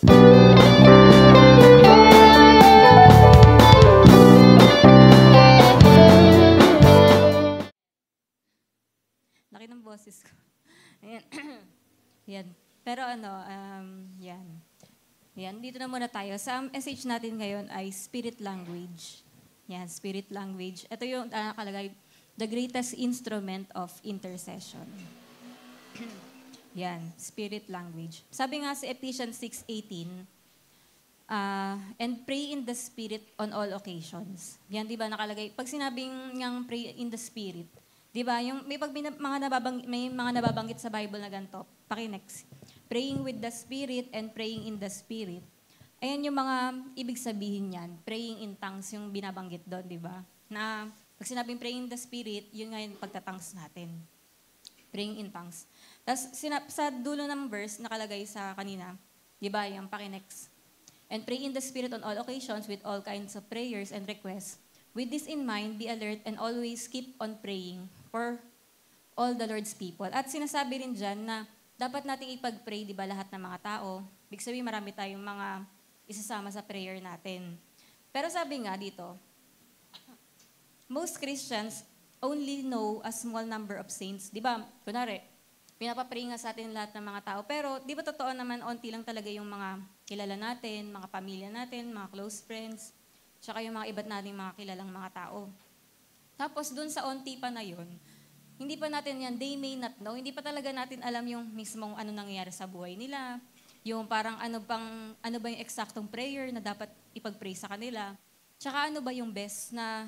Laki ng boses ko. Ayan. Yan. Pero yan. Yan, dito na muna tayo. Sa message natin ngayon ay spirit language. Yan, spirit language. Ito yung nakalagay, the greatest instrument of intercession. Yan, spirit language. Sabi nga sa Ephesians 6:18, and pray in the Spirit on all occasions. Yan, di ba, nakalagay. Pag sinabing niyang pray in the Spirit, di ba, yung, may mga nababanggit sa Bible na ganito, paki-next. Praying with the Spirit and praying in the Spirit. Ayan yung mga ibig sabihin niyan. Praying in tongues yung binabanggit doon, di ba? Na pag sinabing praying in the Spirit, yun nga yung pagtatangs natin. Praying in tongues. Tapos sa dulo ng verse, nakalagay sa kanina, di ba, yung paki-next. And pray in the Spirit on all occasions with all kinds of prayers and requests. With this in mind, be alert and always keep on praying for all the Lord's people. At sinasabi rin dyan na dapat nating ipag-pray, di ba, lahat ng mga tao. Ibig sabihin, marami tayong mga isasama sa prayer natin. Pero sabi nga dito, most Christians only know a small number of saints. Di ba, kunwari, pinapapray nga sa atin lahat ng mga tao. Pero di ba totoo naman, onti lang talaga yung mga kilala natin, mga pamilya natin, mga close friends, tsaka yung mga iba't nating mga kilalang mga tao. Tapos dun sa onti pa na yun, hindi pa natin yan, they may not know, hindi pa talaga natin alam yung mismong ano nangyayari sa buhay nila, yung parang ano ba yung eksaktong prayer na dapat ipag-pray sa kanila, tsaka ano ba yung best na,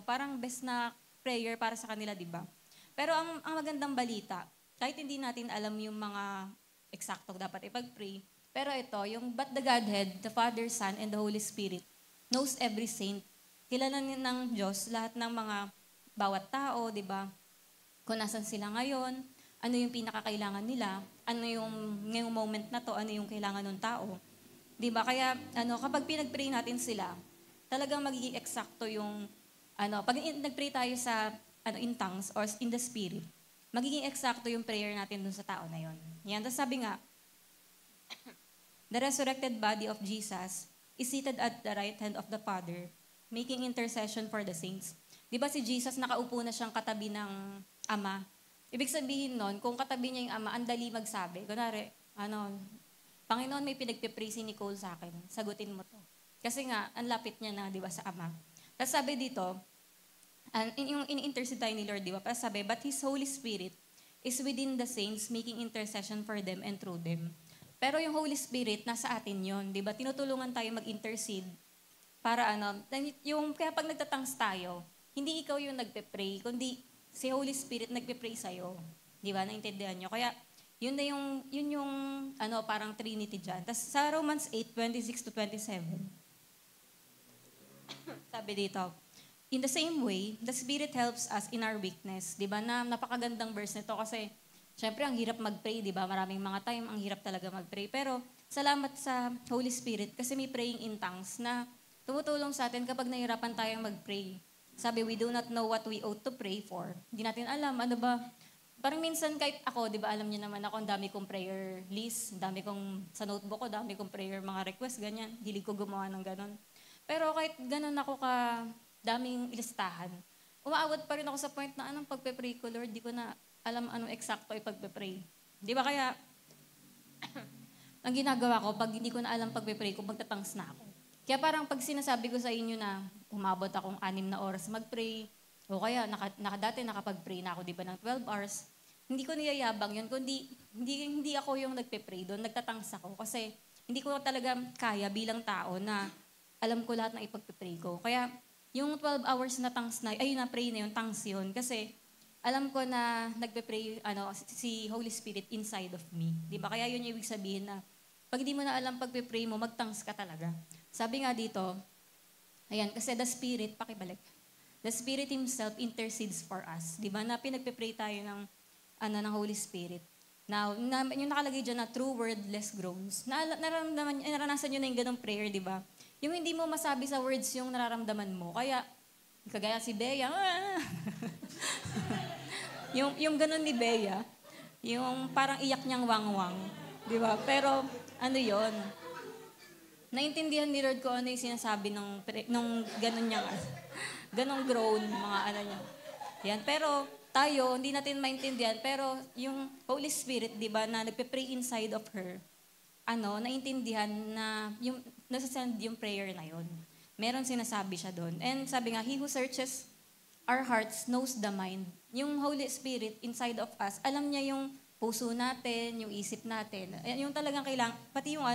parang best na prayer para sa kanila, di ba? Pero ang magandang balita, kahit hindi natin alam yung mga eksaktong dapat ipag-pray, pero ito, yung but the Godhead, the Father, Son, and the Holy Spirit, knows every saint. Kilala ng Diyos lahat ng mga bawat tao, di ba? Kung nasan sila ngayon, ano yung pinakakailangan nila, ano yung ngayong moment na to, ano yung kailangan ng tao. Di ba? Kaya kapag pinag-pray natin sila, talagang magiging eksakto yung pag nag-pray tayo sa in tongues or in the spirit, magiging eksakto yung prayer natin dun sa tao na yon. Yan, tapos sabi nga, the resurrected body of Jesus is seated at the right hand of the Father, making intercession for the saints. Di ba si Jesus nakaupo na siyang katabi ng Ama? Ibig sabihin nun, kung katabi niya yung Ama, ang dali magsabi. Kunwari, Panginoon, may pinagpipray si Nicole sa akin. Sagutin mo to. Kasi nga, ang lapit niya na, di ba, sa Ama. Tapos sabi dito, yung in-intercede tayo ni Lord, di ba? Tapos sabi, but His Holy Spirit is within the saints, making intercession for them and through them. Pero yung Holy Spirit, nasa atin yon, di ba? Tinutulungan tayo mag-intercede para kaya pag nagtatangs tayo, hindi ikaw yung nagpe-pray, kundi si Holy Spirit nagpe-pray sa'yo. Di ba? Naintindihan nyo? Kaya, yun yung parang Trinity dyan. Tapos sa Romans 8:26-27, sabi dito, in the same way, the Spirit helps us in our weakness. Di ba? Napakagandang verse nito kasi, syempre, ang hirap mag-pray, di ba? Maraming mga time, ang hirap talaga mag-pray. Pero, salamat sa Holy Spirit kasi may praying in tongues na tumutulong sa atin kapag nahirapan tayong mag-pray. Sabi, we do not know what we ought to pray for. Hindi natin alam, parang minsan kahit ako, di ba, alam niyo naman ako, ang dami kong prayer list, dami kong, sa notebook ko, dami kong prayer, mga request, ganyan. Hilig ko gumawa ng ganon. Pero kahit ganon ako daming listahan, umaawat pa rin ako sa point na anong pagpe-pray ko, Lord, di ko na alam anong eksakto ay pagpe-pray. Di ba kaya, ang ginagawa ko, pag hindi ko na alam pagpe-pray ko, magtatangs na ako. Kaya parang pag sinasabi ko sa inyo na umabot akong 6 na oras mag-pray, o kaya dati nakapag-pray na ako, di ba, ng 12 hours, hindi ko niyayabang yun, kundi hindi ako yung nagpe-pray doon, nagtatangs ako. Kasi hindi ko talaga kaya bilang tao na alam ko lahat ng ipagpe-pray ko. Kaya yung 12 hours na tangs na, na-pray na yun, tangs yun. Kasi alam ko na nagpe-pray si Holy Spirit inside of me. Di ba? Kaya yun yung ibig sabihin na pag hindi mo na alam pagpe-pray mo, magtangs ka talaga. Sabi nga dito, ayan, kasi the Spirit, pakibalik, the Spirit Himself intercedes for us. Di ba? Na pinagpe-pray tayo ng Holy Spirit. Now, yung nakalagay dyan na true wordless groans. Naranasan nyo na yung ganong prayer, di ba? Yung hindi mo masabi sa words yung nararamdaman mo. Kaya, kagaya si Bea, yung ganon ni Bea, yung parang iyak niyang wangwang. Di ba? Pero, yon? naintindihan ni Lord ko ano yung sinasabi nung ganun niya, ganong groan, mga ano niya. Yan, pero tayo, hindi natin maintindihan, pero yung Holy Spirit, di ba, na nagpe-pray inside of her, naintindihan na yung nasasend yung prayer na yon. Meron sinasabi siya doon. And sabi nga, He who searches our hearts knows the mind. Yung Holy Spirit inside of us, alam niya yung puso natin, yung isip natin. Yung talagang kailangan, pati yung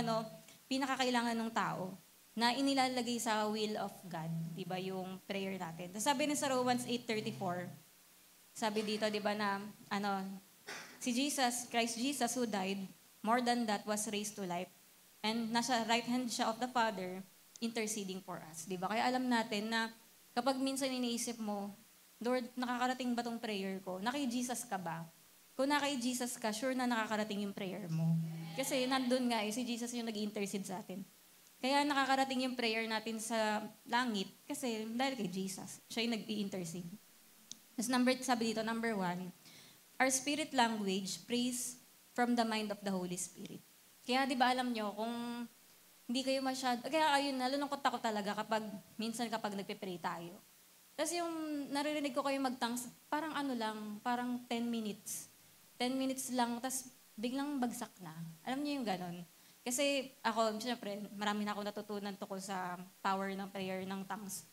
pinakakailangan ng tao na inilalagay sa will of God. Di ba yung prayer natin. Tapos sabi ni sa Romans 8:34, sabi dito, di ba na, si Jesus, Christ Jesus who died, more than that was raised to life. And nasa right hand siya of the Father, interceding for us. Di ba? Kaya alam natin na kapag minsan iniisip mo, Lord, nakakarating ba tong prayer ko? Naki-Jesus ka ba? Kung naki-Jesus ka, sure na nakakarating yung prayer mo. Kasi nandun nga si Jesus yung nag-intercede sa atin. Kaya nakakarating yung prayer natin sa langit kasi dahil kay Jesus. Siya yung nag-i-intercede. Tapos sabi dito, number 1, our spirit language prays from the mind of the Holy Spirit. Kaya di ba alam nyo, kung hindi kayo kaya ayun, nalulungkot ako talaga kapag nagpe-pray tayo. Tapos yung naririnig ko kayo mag-tongues, parang parang 10 minutes. 10 minutes lang, tapos biglang bagsak na. Alam niyo yung ganon? Kasi ako, siyempre, marami na ako natutunan tungkol sa power ng prayer ng tongues.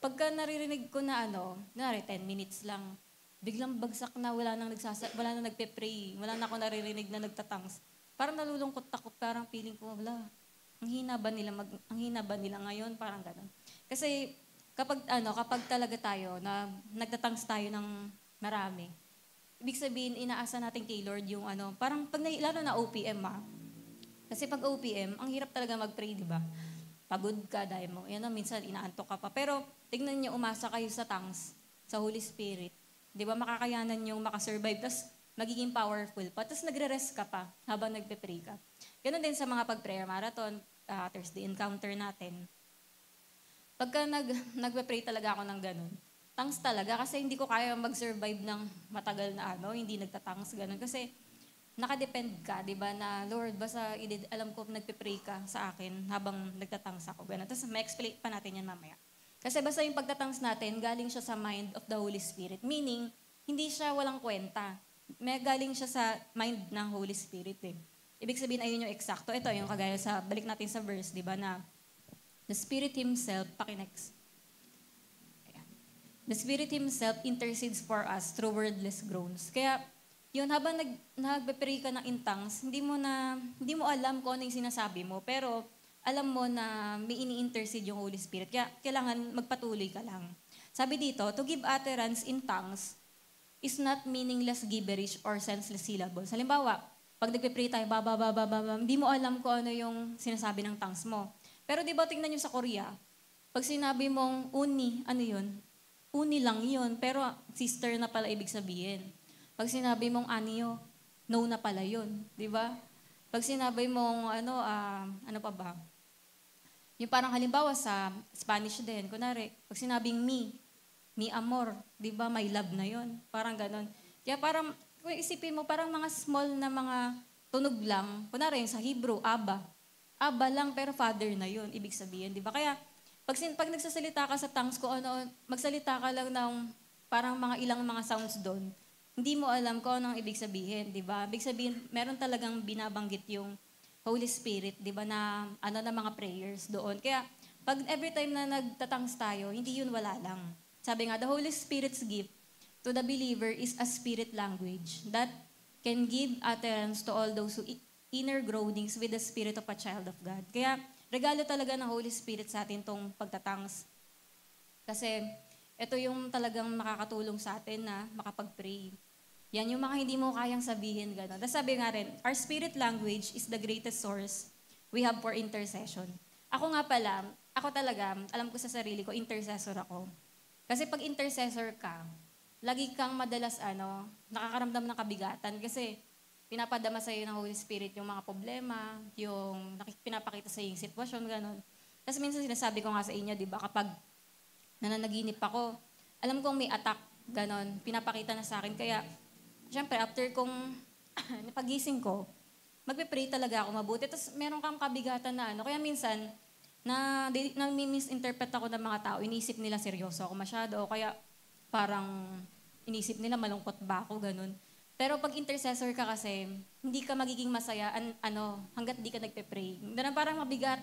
Pagka naririnig ko na 10 minutes lang, biglang bagsak na, wala nang nagpe-pray, wala na ako naririnig na nagtatangs. Parang nalulungkot ako, parang feeling ko, ang hina ba nila ngayon? Parang gano'n. Kasi kapag talaga tayo na nagtatangs tayo ng marami, ibig sabihin, inaasa natin kay Lord yung parang lalo na OPM Kasi pag OPM, ang hirap talaga mag-pray, di ba? Pagod ka, dahil mo. Minsan inaantok ka pa. Pero tignan niyo, umasa kayo sa tongues, sa Holy Spirit. Di ba, makakayanan yung makasurvive, tapos magiging powerful pa, tapos nagre-rest ka pa habang nagpe-pray ka. Ganun din sa mga pag-prayer marathon, Thursday encounter natin. Pagka nagpe-pray talaga ako ng ganun, tongues talaga, kasi hindi ko kaya mag-survive ng matagal na hindi nagtatangs ganun. Kasi nakadepend ka, di ba, na Lord, basta alam ko nagpe-pray ka sa akin habang nagtatangs ako. Ganun. Tapos ma-explain pa natin yan mamaya. Kasi basta yung pagtatangs natin, galing siya sa mind of the Holy Spirit. Meaning, hindi siya walang kwenta. May galing siya sa mind ng Holy Spirit Ibig sabihin, ayun yung eksakto. Ito, yung kagaya balik natin sa verse, di ba, na the Spirit Himself, pakinext. The Spirit Himself intercedes for us through wordless groans. Kaya, yun, habang nagpe-pray ka ng in tongues, hindi mo alam kung ano yung sinasabi mo, pero alam mo na may ini-intercede yung Holy Spirit. Kaya kailangan magpatuloy ka lang. Sabi dito, to give utterance in tongues is not meaningless gibberish or senseless syllables. Halimbawa, pag nagpe-pray tayo, hindi mo alam kung ano yung sinasabi ng tongues mo. Pero di ba, tingnan nyo sa Korea, pag sinabi mong uni, ano yun? Uni lang yun, pero sister na pala ibig sabihin. Pag sinabi mong anyo, no na pala yun. Di ba? Pag sinabi mong ano pa ba? Yung parang halimbawa sa Spanish din, kunwari, pag sinabing mi amor, di ba, my love na yun. Parang ganon. Kaya parang, kung isipin mo, parang mga small na mga tunog lang. Kunwari, sa Hebrew, Abba. Abba lang, pero father na yun, ibig sabihin. Di ba? Kaya, pag nagsasalita ka sa tongues, kung magsalita ka lang ng parang mga ilang mga sounds doon, hindi mo alam kung anong ibig sabihin, di ba? Ibig sabihin, meron talagang binabanggit yung Holy Spirit, di ba, na na mga prayers doon. Kaya, pag every time na nagtatangs tayo, hindi yun wala lang. Sabi nga, the Holy Spirit's gift to the believer is a spirit language that can give utterance to all those who inner groanings with the spirit of a child of God. Kaya, regalo talaga ng Holy Spirit sa atin tong pagtatangs. Kasi, ito yung talagang makakatulong sa atin na makapag-pray. Yan yung mga hindi mo kayang sabihin, gano'n. Tapos sabi nga rin, our spirit language is the greatest source we have for intercession. Ako talaga, alam ko sa sarili ko, intercessor ako. Kasi pag intercessor ka, lagi kang madalas nakakaramdam ng kabigatan kasi pinapadama sa iyo ng Holy Spirit yung mga problema, yung pinapakita sa iyo yung sitwasyon, gano'n. Tapos minsan sinasabi ko nga sa inyo, di ba, kapag nananaginip ako, alam kong may attack, gano'n, pinapakita na sa akin. Kaya, syempre, after kong pagising ko, magpe-pray talaga ako mabuti. Tapos meron kang kabigatan na ano. Kaya minsan, nami-misinterpret ako ng mga tao. Inisip nila seryoso ako masyado. O kaya parang inisip nila malungkot ba ako, ganun. Pero pag intercessor ka kasi, hindi ka magiging masaya hanggat di ka nagpe-pray. Na parang mabigat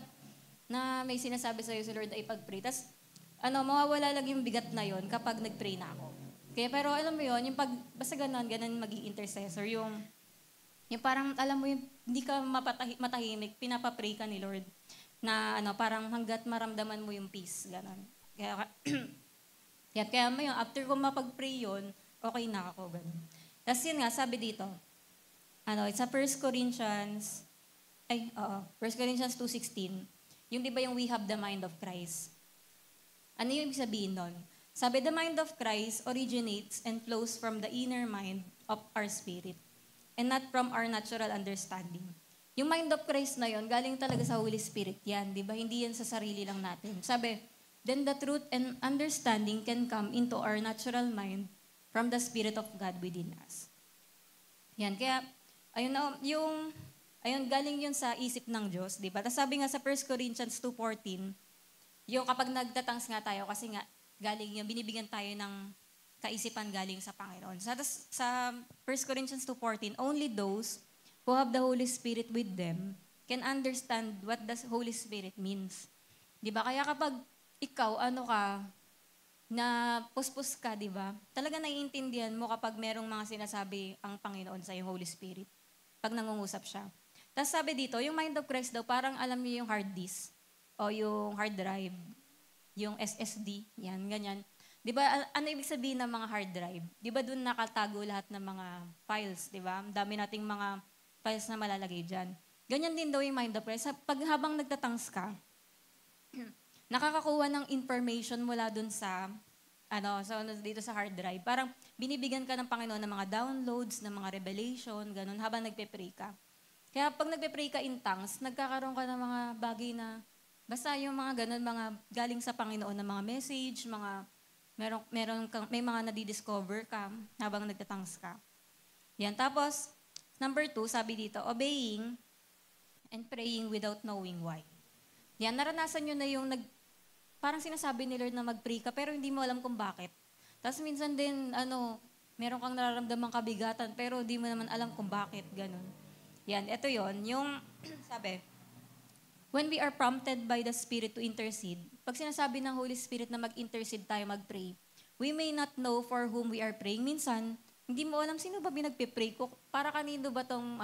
na may sinasabi sa'yo si Lord ay pag-pray. Tapos mawawala lang yung bigat na yon kapag nag-pray na ako. Kaya pero alam mo yon yung basta ganun maging intercessor. Yung parang, alam mo, yung hindi ka matahimik, pinapapray ka ni Lord. Na parang hanggat maramdaman mo yung peace, gano'n. Kaya may after ko mapag-pray yun, okay na ako, gano'n. Tapos yun nga, sabi dito, it's sa 1 Corinthians 2:16. Yung di ba yung we have the mind of Christ? Ano yung ibig sabihin nun? Sabi, the mind of Christ originates and flows from the inner mind of our spirit and not from our natural understanding. Yung mind of Christ na yon, galing talaga sa Holy Spirit yan, di ba? Hindi yan sa sarili lang natin. Sabi, then the truth and understanding can come into our natural mind from the Spirit of God within us. Yan, kaya, galing yun sa isip ng Diyos, di ba? Tapos sabi nga sa 1 Corinthians 2:14, yung kapag nagtatangs nga tayo, kasi nga, galing yung binibigyan tayo ng kaisipan galing sa Panginoon. Sa 1 Corinthians 2:14, only those who have the Holy Spirit with them can understand what the Holy Spirit means. Di ba? Kaya kapag ikaw, na puspos ka, di ba? Talaga naiintindihan mo kapag merong mga sinasabi ang Panginoon sa yung Holy Spirit. Pag nangungusap siya. Tapos sabi dito, yung mind of Christ daw, parang alam niyo yung hard disk o yung hard drive, yung SSD, yan, ganyan. Di ba, ano ibig sabihin ng mga hard drive? Di ba doon nakatago lahat ng mga files, di ba? Dami nating mga files na malalagay dyan. Ganyan din daw yung mind of Christ. Pag habang nagtatangs ka, nakakakuha ng information mula doon sa, dito sa hard drive. Parang binibigyan ka ng Panginoon ng mga downloads, ng mga revelation, ganun, habang nagpe-pray ka. Kaya pag nagpe-pray ka in tongues, nagkakaroon ka ng mga bagay na, basta yung mga ganun, mga galing sa Panginoon na mga message, may mga nadidiscover ka habang nagtatangs ka. Yan. Tapos, number 2, sabi dito, obeying and praying without knowing why. Yan, naranasan nyo na yung parang sinasabi ni Lord na mag-pray ka, pero hindi mo alam kung bakit. Tapos minsan din, meron kang nararamdamang kabigatan, pero hindi mo naman alam kung bakit, ganun. Yan, ito yon yung, sabi, when we are prompted by the Spirit to intercede, pag sinasabi ng Holy Spirit na mag-intercede tayo, mag-pray, we may not know for whom we are praying. Minsan, hindi mo alam sino ba pinagpipray ko, para kanino ba tong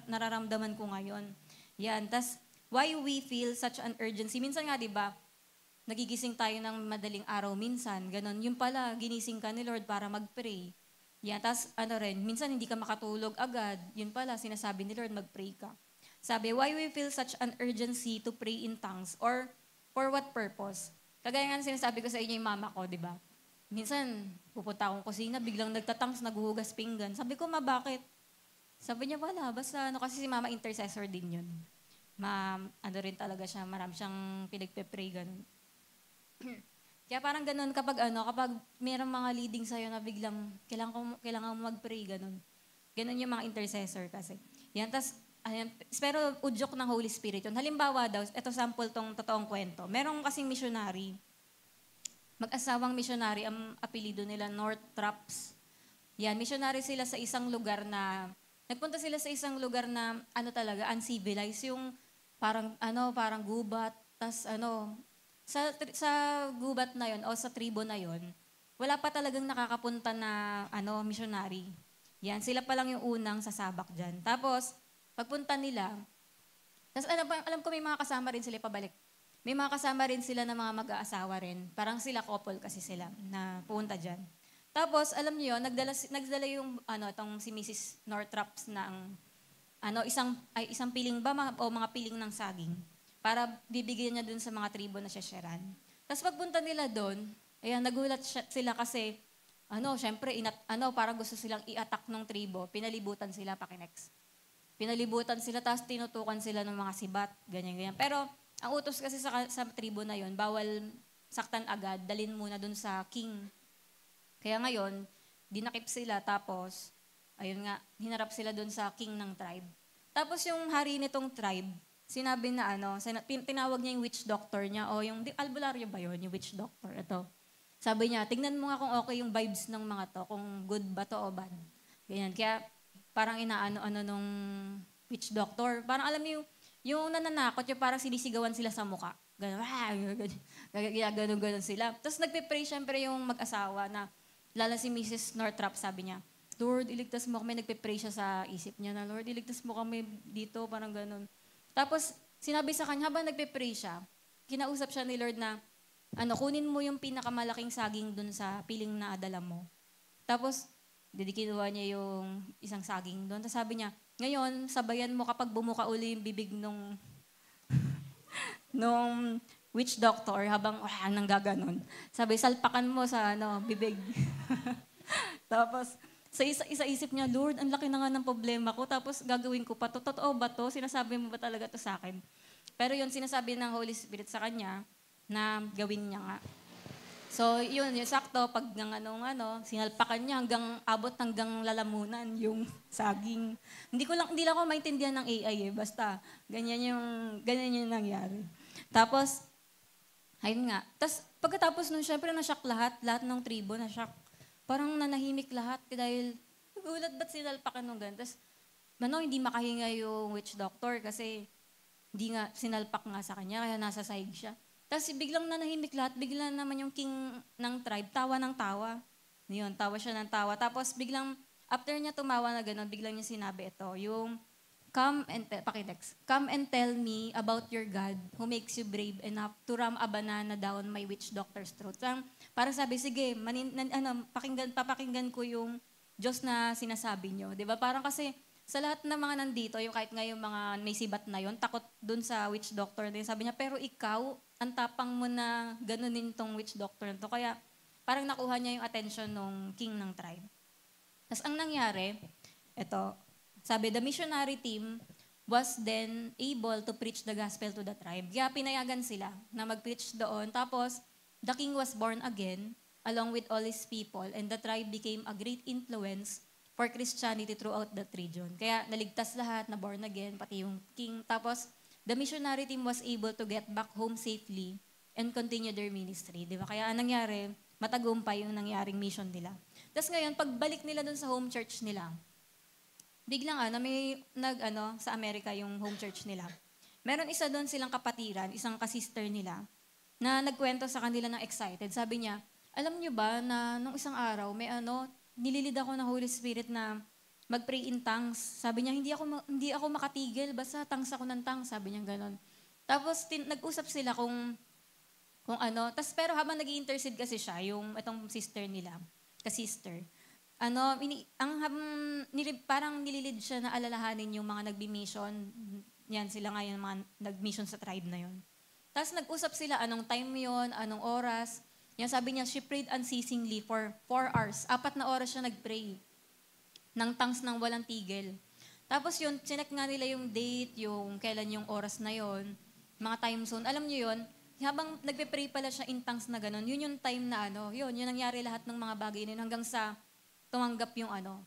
nararamdaman ko ngayon. Yan, tas why we feel such an urgency. Minsan nga, di ba, nagigising tayo ng madaling araw minsan, ganun. Yung pala, ginising ka ni Lord para mag-pray. Yan, tas minsan hindi ka makatulog agad. Yun pala, sinasabi ni Lord, mag-pray ka. Sabi, why we feel such an urgency to pray in tongues or for what purpose? Kagaya nga sinasabi ko sa inyo yung mama ko, di ba? Minsan, pupunta akong kusina, biglang nagtatangs, naghuhugas pinggan. Sabi ko, bakit? Sabi niya, wala, basta kasi si mama intercessor din yun. Rin talaga siya, marami siyang pinagpe-pray, ganun. Kaya parang ganun, kapag mayroong mga leading sa'yo na biglang kailangan mo mag-pray, ganun. Ganun yung mga intercessor kasi. Yan, pero udyok ng Holy Spirit yun. Halimbawa daw, ito sample tong totoong kwento. Merong kasing missionary, mag-asawang missionary, ang apelido nila Northrops. Yan, missionary sila sa isang lugar na, nagpunta sila sa isang lugar na, talaga, uncivilized, yung parang gubat, sa gubat na yon o sa tribo na yon, wala pa talagang nakakapunta na missionary. Yan, sila pa lang yung unang sasabak dyan. Tapos, pagpunta nila, alam ko may mga kasama rin sila pabalik. May mga kasama rin sila na mga mag-aasawa rin. Parang sila couple kasi sila na pumunta dyan. Tapos, alam niyo, nagdala yung itong si Mrs. Northrops ng isang piling ba o mga piling ng saging para bibigyan niya dun sa mga tribo na siyasyaran. Tapos pagpunta nila doon, nagulat sila kasi syempre parang gusto silang i-attack ng tribo. Pinalibutan sila, pakinex. Pinalibutan sila, tapos tinutukan sila ng mga sibat, ganyan-ganyan. Pero ang utos kasi sa tribo na yon, bawal saktan agad, dalin muna dun sa king. Kaya ngayon, dinakip sila, tapos, hinarap sila dun sa king ng tribe. Tapos yung hari nitong tribe, sinabi na tinawag niya yung witch doctor niya, o yung, albularyo ba yun, yung witch doctor, ito. Sabi niya, tignan mo nga kung okay yung vibes ng mga to, kung good ba to o bad. Ganyan. Kaya parang inaano-ano nung witch doctor. Parang alam niyo, yung nananakot, yung parang sinisigawan sila sa muka. Ganun sila. Tapos nagpe-pray syempre yung mag-asawa na, lala si Mrs. Northrop, sabi niya, Lord, iligtas mo kami. Nagpe-pray siya sa isip niya na, Lord, iligtas mo kami dito, parang ganun. Tapos, sinabi sa kanya, habang nagpe-pray siya, kinausap siya ni Lord na, kunin mo yung pinakamalaking saging dun sa piling na adala mo. Tapos, kinuha niya yung isang saging doon. Tapos sabi niya, ngayon, sabayan mo kapag bumuka uli yung bibig nung witch doctor habang nang gaganon. Sabi, salpakan mo sa bibig. Tapos, sa isa-isip niya, Lord, ang laki na nga ng problema ko. Tapos, gagawin ko pa to. Totoo ba to? Sinasabi mo ba talaga to sa akin? Pero yun, sinasabi ng Holy Spirit sa kanya na gawin niya nga. So, yun, yung sakto, pag sinalpakan niya hanggang lalamunan yung saging. Hindi lang ako maintindihan ng AI basta, ganyan yung nangyari. Tapos, ayun nga. Tapos, pagkatapos nun, syempre, na-shock lahat ng tribo, na-shock. Parang nanahimik lahat, dahil, nagulat ba't sinalpakan nung ganun? Tapos, hindi makahinga yung witch doctor kasi, hindi nga, sinalpak nga sa kanya, kaya nasa sahig siya. Tapos biglang nanahimik lahat, biglang naman yung king ng tribe, tawa ng tawa. Yun, tawa siya ng tawa. Tapos biglang, after niya tumawa na gano'n, biglang niya sinabi ito, yung, come and tell me about your God who makes you brave enough to ram a banana down my witch doctor's throat. Parang sabi, sige, papakinggan ko yung Diyos na sinasabi niyo. Diba? Parang kasi, sa lahat ng mga nandito, yung kahit nga yung mga may sibat na yon, takot dun sa witch doctor din. Sabi niya, pero ikaw, ang tapang mo na ganunin tong witch doctor na to. Kaya parang nakuha niya yung attention ng king ng tribe. Tapos ang nangyari, sabi, the missionary team was then able to preach the gospel to the tribe. Kaya pinayagan sila na mag-preach doon. Tapos, the king was born again along with all his people, and the tribe became a great influence for Christianity throughout that region. Kaya naligtas lahat, na born again, pati yung king. Tapos, the missionary team was able to get back home safely and continue their ministry. Di ba? Kaya anong nangyari, matagumpay yung nangyaring mission nila. Tapos ngayon, pagbalik nila dun sa home church nila, biglang sa Amerika yung home church nila. Meron isa doon silang kapatiran, isang kasister nila, na nagkwento sa kanila ng excited. Sabi niya, alam niyo ba na nung isang araw, may nililid ako ng Holy Spirit na mag-pray in tongues. Sabi niya, hindi ako makatigil, basta tongues ako ng tongues. Sabi niya gano'n. Tapos nag-usap sila kung tas pero habang nag-i-intercede kasi siya, yung itong sister nila, ka-sister, parang nililid siya na alalahanin yung mga nagbi-mission. Yan, sila nga yung mga nag-mission sa tribe na yon. Tapos nag-usap sila, anong time yon, anong oras. Yan, sabi niya, she prayed unceasingly for 4 hours. 4 na oras siya nag-pray ng tongues ng walang tigil. Tapos yun, chinek nga nila yung date, yung kailan yung oras na yon, mga time zone. Alam niyo yun, habang nagpe-pray pala siya in tongues na gano'n, yun yung time na yun nangyari lahat ng mga bagay na yun hanggang sa tumanggap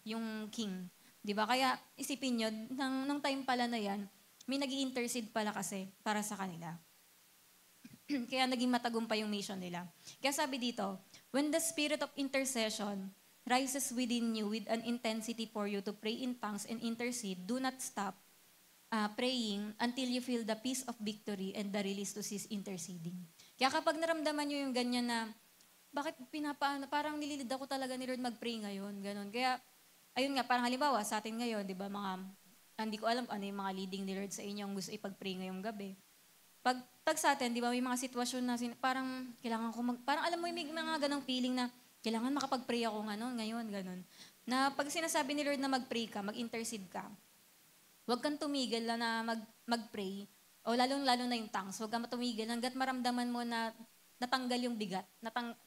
yung king. Di ba? Kaya isipin nyo, nung time pala na yan, may nag-i-intercede pala kasi para sa kanila. Kaya naging matagumpay yung mission nila. Kaya sabi dito, when the spirit of intercession rises within you with an intensity for you to pray in tongues and intercede, do not stop praying until you feel the peace of victory and the release to cease interceding. Kaya kapag naramdaman nyo yung ganyan na, bakit parang nililid ako talaga ni Lord mag-pray ngayon, ganun. Kaya, ayun nga, parang halimbawa sa atin ngayon, di ba, hindi ko alam ano yung mga leading ni Lord sa inyo ang gusto ipag-pray ngayong gabi. Pag sa atin, di ba, may mga sitwasyon na parang kailangan ko parang alam mo yung may mga ganong feeling na kailangan makapag-pray ako ngayon, ganun. Na pag sinasabi ni Lord na mag-pray ka, mag-intercede ka, huwag kang tumigil na mag-pray, o lalong-lalo na yung tongues, huwag kang tumigil hanggat maramdaman mo na natanggal yung bigat,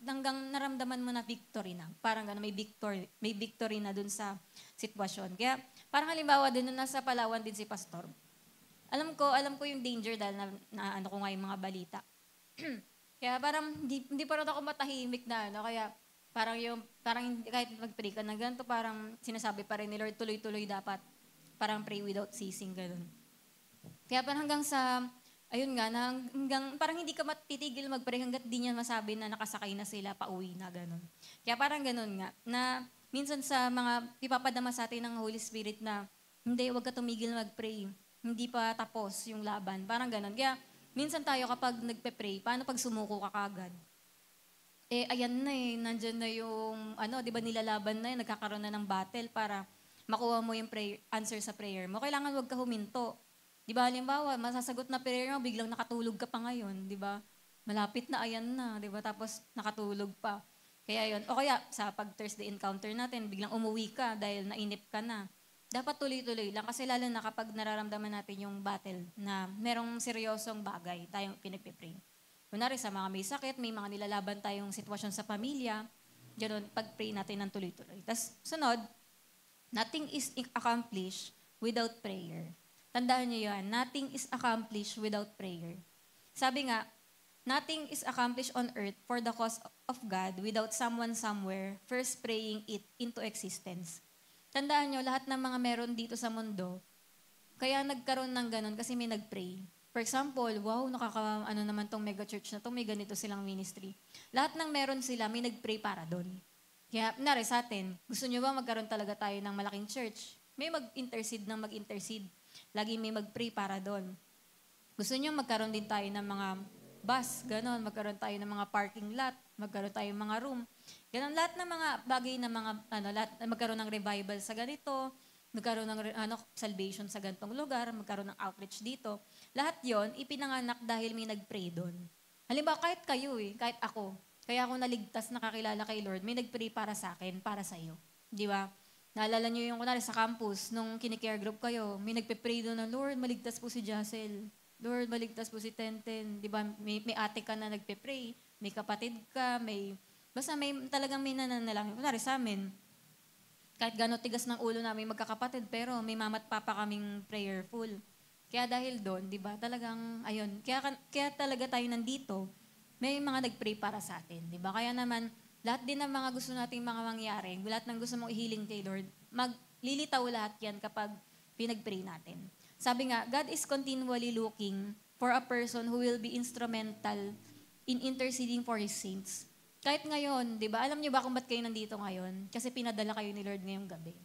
hanggang naramdaman mo na victory na. Parang gano'n, may victory na dun sa sitwasyon. Kaya parang halimbawa din, nung nasa Palawan din si Pastor, alam ko yung danger dahil na ko nga yung mga balita. Kaya parang hindi pa rin ako matahimik na kaya parang kahit mag-pray ka na ganito, parang sinasabi pa rin ni Lord, tuloy-tuloy dapat parang pray without ceasing, ganun. Kaya parang hanggang sa, ayun nga, na hanggang, parang hindi ka matitigil mag-pray hanggat di niya masabi na nakasakay na sila, pauwi na, ganun. Kaya parang ganun nga, na minsan sa mga ipapadama sa atin ng Holy Spirit na, hindi, huwag ka tumigil mag-pray. Hindi pa tapos yung laban. Parang ganun. Kaya minsan tayo kapag nagpe-pray, paano pag sumuko ka kagad? Ayan na nandyan na yung, di ba nilalaban na yun, nagkakaroon na ng battle para makuha mo yung answer sa prayer mo. Kailangan wag ka huminto. Di ba, halimbawa, masasagot na prayer mo, biglang nakatulog ka pa ngayon, di ba? Malapit na, ayan na, di ba? Tapos nakatulog pa. Kaya yun. O kaya, sa pag-Thursday encounter natin, biglang umuwi ka dahil nainip ka na. Dapat tuloy-tuloy lang kasi lalo na kapag nararamdaman natin yung battle na merong seryosong bagay tayong pinagpipray. Kunwari sa mga may sakit, may mga nilalaban tayong sitwasyon sa pamilya, gano'n, pag-pray natin ng tuloy-tuloy. Tapos, sunod, nothing is accomplished without prayer. Tandaan niyo yan, nothing is accomplished without prayer. Sabi nga, nothing is accomplished on earth for the cause of God without someone somewhere first praying it into existence. Tandaan niyo, lahat ng mga meron dito sa mundo, kaya nagkaroon ng ganun kasi may nag-pray. For example, wow, naman tong mega church na to, may ganito silang ministry. Lahat ng meron sila, may nag-pray para doon. Kaya, nari sa atin, gusto nyo ba magkaroon talaga tayo ng malaking church? May mag-intercede ng mag-intercede. Lagi may mag-pray para doon. Gusto nyo magkaroon din tayo ng mga bus, ganon, magkaroon tayo ng mga parking lot, magkaroon tayo ng mga room. Ganon, lahat ng mga bagay na mga, magkaroon ng revival sa ganito, magkaroon ng salvation sa ganitong lugar, magkaroon ng outreach dito. Lahat yon ipinanganak dahil may nag-pray doon. Halimbawa, kahit kayo kahit ako, kaya ako naligtas, nakakilala kay Lord, may nag-pray para sa akin, para sa iyo. Di ba? Naalala niyo yung kunwari sa campus, nung kinikare group kayo, may nagpe-pray doon na, Lord, maligtas po si Jacel. Lord, maligtas po si Tenten. Di ba? May ate ka na nagpe-pray, may kapatid ka, basta talagang may nananalangin. Kunwari sa amin, kahit gano'n tigas ng ulo namin magkakapatid, pero may mama at papa kaming prayerful. Kaya dahil doon, di ba, talagang, ayun, kaya talaga tayo nandito, may mga nag-pray para sa atin, di ba? Kaya naman, lahat din ng mga gusto nating mga mangyari, lahat ng gusto mong ihiling kay Lord, maglilitaw lahat yan kapag pinag-pray natin. Sabi nga, God is continually looking for a person who will be instrumental in interceding for His saints. Kahit ngayon, di ba, alam niyo ba kung ba't kayo nandito ngayon? Kasi pinadala kayo ni Lord ngayong gabi.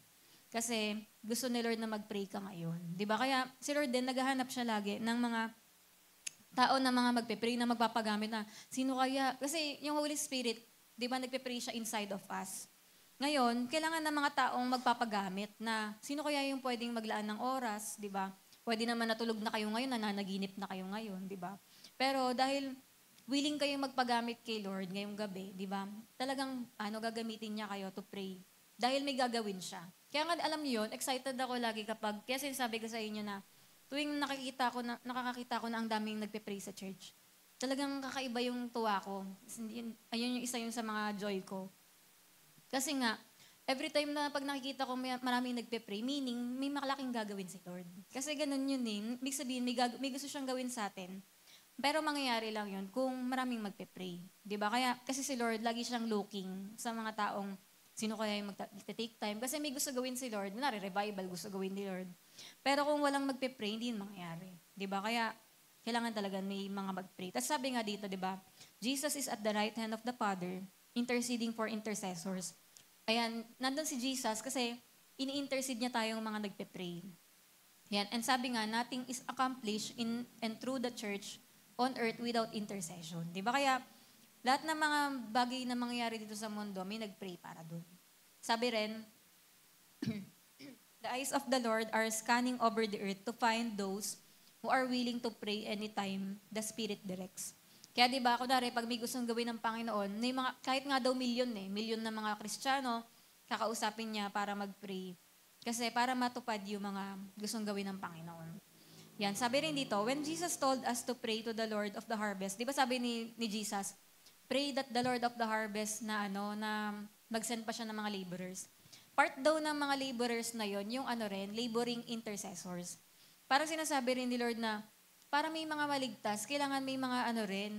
Kasi gusto ni Lord na mag-pray ka ngayon. Di ba? Kaya si Lord din, naghahanap siya lagi ng mga tao na mga magpe-pray na magpapagamit na, sino kaya? Kasi yung Holy Spirit, di ba, nagpe-pray siya inside of us. Ngayon, kailangan ng mga taong magpapagamit na sino kaya yung pwedeng maglaan ng oras, di ba? Pwede naman natulog na kayo ngayon, nananaginip na kayo ngayon, di ba? Pero dahil willing kayong magpagamit kay Lord ngayong gabi, di ba? Talagang gagamitin niya kayo to pray. Dahil may gagawin siya. Kaya nga alam niyo yun, excited ako lagi kapag, kaya sinasabi ko sa inyo na, tuwing nakakakita ko na ang daming nagpe-pray sa church, talagang kakaiba yung tuwa ko. Ayun yung isa yung sa mga joy ko. Kasi nga, every time na pag nakikita ko maraming nagpe-pray, meaning may makalaking gagawin si Lord. Kasi ganun yun Ibig sabihin, may gusto siyang gawin sa atin. Pero mangyayari lang yun kung maraming magpe-pray. Diba? Kaya, kasi si Lord, lagi siyang looking sa mga taong sino kaya yung mag-take time. Kasi may gusto gawin si Lord. Kunwari, revival, gusto gawin ni Lord. Pero kung walang magpe-pray, hindi yun mangyayari. Diba? Kaya, kailangan talaga may mga mag-pray. Tapos sabi nga dito, diba? Jesus is at the right hand of the Father, interceding for intercessors. Ayan, nandun si Jesus kasi ini-intercede niya tayong mga nagpe-pray. Yan. And sabi nga, nothing is accomplished in and through the church on earth without intercession. Di ba? Kaya, lahat ng mga bagay na mangyayari dito sa mundo, may nag-pray para doon. Sabi rin, the eyes of the Lord are scanning over the earth to find those who are willing to pray anytime the Spirit directs. Kaya di ba, kunwari, pag may gustong gawin ng Panginoon, kahit nga daw milyon na mga Kristiyano, kakausapin niya para mag-pray. Kasi para matupad yung mga gustong gawin ng Panginoon. Yan, sabi rin dito, when Jesus told us to pray to the Lord of the harvest, di ba sabi ni Jesus, pray that the Lord of the harvest na mag-send pa siya ng mga laborers. Part daw ng mga laborers na yon yung laboring intercessors. Parang sinasabi rin ni Lord na, para may mga maligtas, kailangan may mga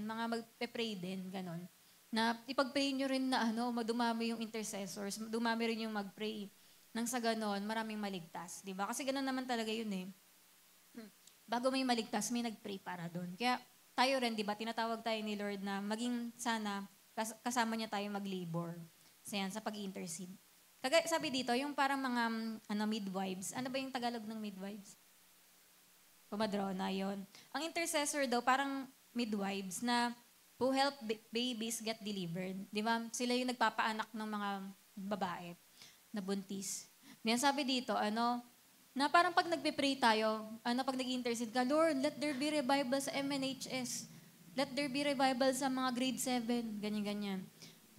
mga magpe-pray din, ganon. Na ipag-pray nyo rin na dumami yung intercessors, dumami rin yung mag-pray. nang sa ganon, maraming maligtas. Di ba? Kasi ganon naman talaga yun eh. Bago may maligtas, may nag-pray para doon. Kaya tayo rin, di ba, tinatawag tayo ni Lord na maging sana, kasama niya tayo mag-labor. So yan, sa pag-intercede. Sabi dito, yung parang mga midwives. Ano ba yung Tagalog ng midwives? Pumadrona, yon. Ang intercessor daw, parang midwives na who help babies get delivered. Di ba? Sila yung nagpapaanak ng mga babae na buntis. Yan sabi dito, na parang pag nagpe-pray tayo, pag nag-intercede ka, Lord, let there be revival sa MNHS. Let there be revival sa mga grade 7. Ganyan-ganyan.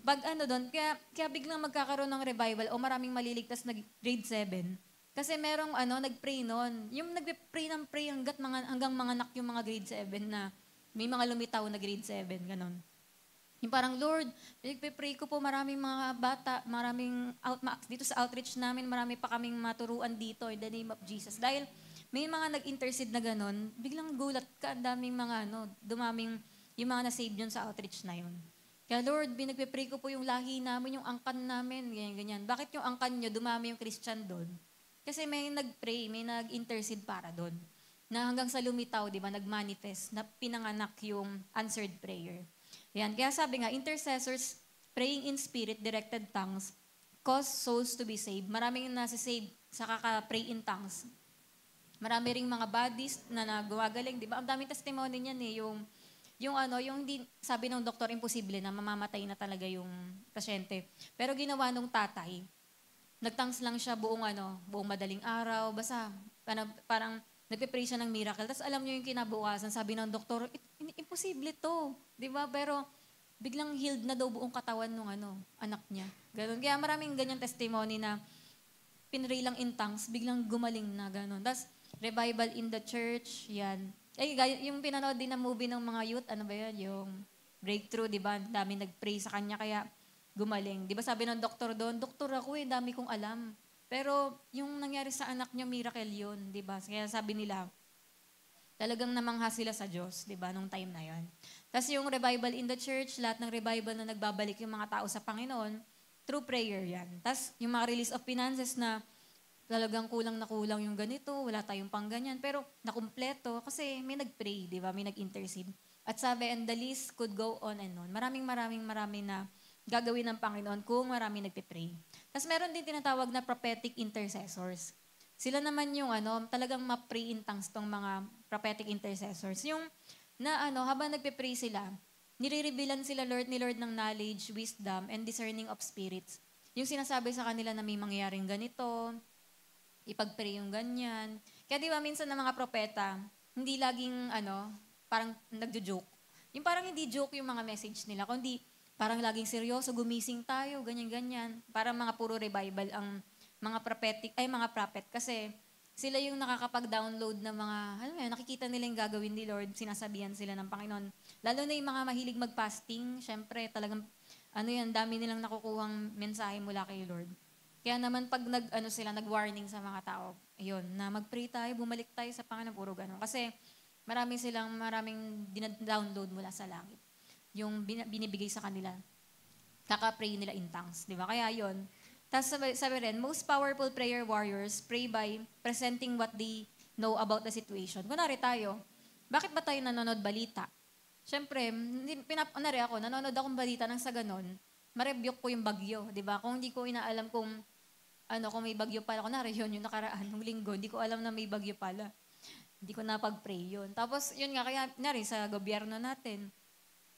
Pag doon, kaya biglang magkakaroon ng revival o maraming maliligtas na grade 7. Kasi merong nag-pray noon. Yung nagpe-pray ng pray hanggang mga anak yung mga grade 7 na may mga lumitaw na grade 7, ganon. Yung parang, Lord, nagpe-pray ko po maraming mga bata, dito sa outreach namin, marami pa kaming maturuan dito in the name of Jesus. Dahil may mga nag-intercede na ganon, biglang gulat ka, ang daming mga dumaming yung mga na-save yun sa outreach na yun. Kaya Lord, binagpe-pray ko po yung lahi namin, yung angkan namin, ganyan. Bakit yung angkan nyo, dumami yung Christian doon? Kasi may nag-pray, may nag-intercede para doon. Na hanggang sa lumitaw, di ba, nag-manifest, na pinanganak yung answered prayer. Yan. Kaya sabi nga, intercessors praying in spirit, directed tongues, cause souls to be saved. Maraming nasa-save sa kaka-pray in tongues. Marami ring mga bodies na nagawagaling, di ba? Ang daming testimony niyan eh, yung hindi, sabi ng doktor, imposible na mamamatay na talaga yung pasyente. Pero ginawa nung tatay, nagtangs lang siya buong madaling araw, basta parang nagpe-pray siya ng miracle. Tapos alam niyo yung kinabukasan, sabi ng doktor, imposible to, di ba? Pero biglang healed na daw buong katawan ng anak niya. Ganun. Kaya maraming ganyan testimony na pinray lang in tongues, biglang gumaling na ganun. Tapos revival in the church, yan. Yung pinanood din na movie ng mga youth, ano ba yan? Yung Breakthrough, di ba? Dami nag-pray sa kanya, kaya gumaling. Di ba sabi ng doktor doon, doktor ako dami kong alam. Pero yung nangyari sa anak niya, miracle yun, di ba? Kaya sabi nila, talagang namangha sila sa Diyos, di ba, nung time na yon. Tapos yung revival in the church, lahat ng revival na nagbabalik yung mga tao sa Panginoon, through prayer yan. Tapos yung mga release of finances na talagang kulang na kulang yung ganito, wala tayong pangganyan, pero nakumpleto kasi may nag-pray, di ba, may nag-intercede. At sabi, and the list could go on and on. Maraming na gagawin ng Panginoon kung marami nagpe-pray. Tapos meron din tinatawag na prophetic intercessors. Sila naman yung talagang ma-pray in tongues tong mga prophetic intercessors. Yung na habang nagpe-pray sila, nire-revealan sila ni Lord ng knowledge, wisdom, and discerning of spirits. Yung sinasabi sa kanila na may mangyayaring ganito, ipag-pray yung ganyan. Kaya di ba minsan ng mga propeta, hindi laging parang nagjo-joke. Yung parang hindi joke yung mga message nila, kundi parang laging seryoso, gumising tayo, ganyan-ganyan. Parang mga puro revival ang mga mga prophet. Kasi sila yung nakakapag-download ng mga, nakikita nila yung gagawin ni Lord, sinasabihan sila ng Panginoon. Lalo na yung mga mahilig mag-fasting, syempre talagang, dami nilang nakukuhang mensahe mula kay Lord. Kaya naman pag nag-warning sa mga tao, ayun, na mag-pray tayo, bumalik tayo sa Panginoon, puro ganun. Kasi maraming dinadownload mula sa langit. Yung binibigay sa kanila. Kaka-pray nila in tongues, di ba? Kaya yon. Tapos sabi rin, most powerful prayer warriors pray by presenting what they know about the situation. Kunwari tayo, bakit ba tayo nanonood balita? Siyempre, nanonood akong balita nang sa ganon, ma-rebuke ko yung bagyo, di ba? Kung hindi ko inaalam kung may bagyo pala. Kunwari yun, yung nakaraan, nung linggo, hindi ko alam na may bagyo pala. Hindi ko napag-pray yun. Tapos, yun nga, kaya sa gobyerno natin,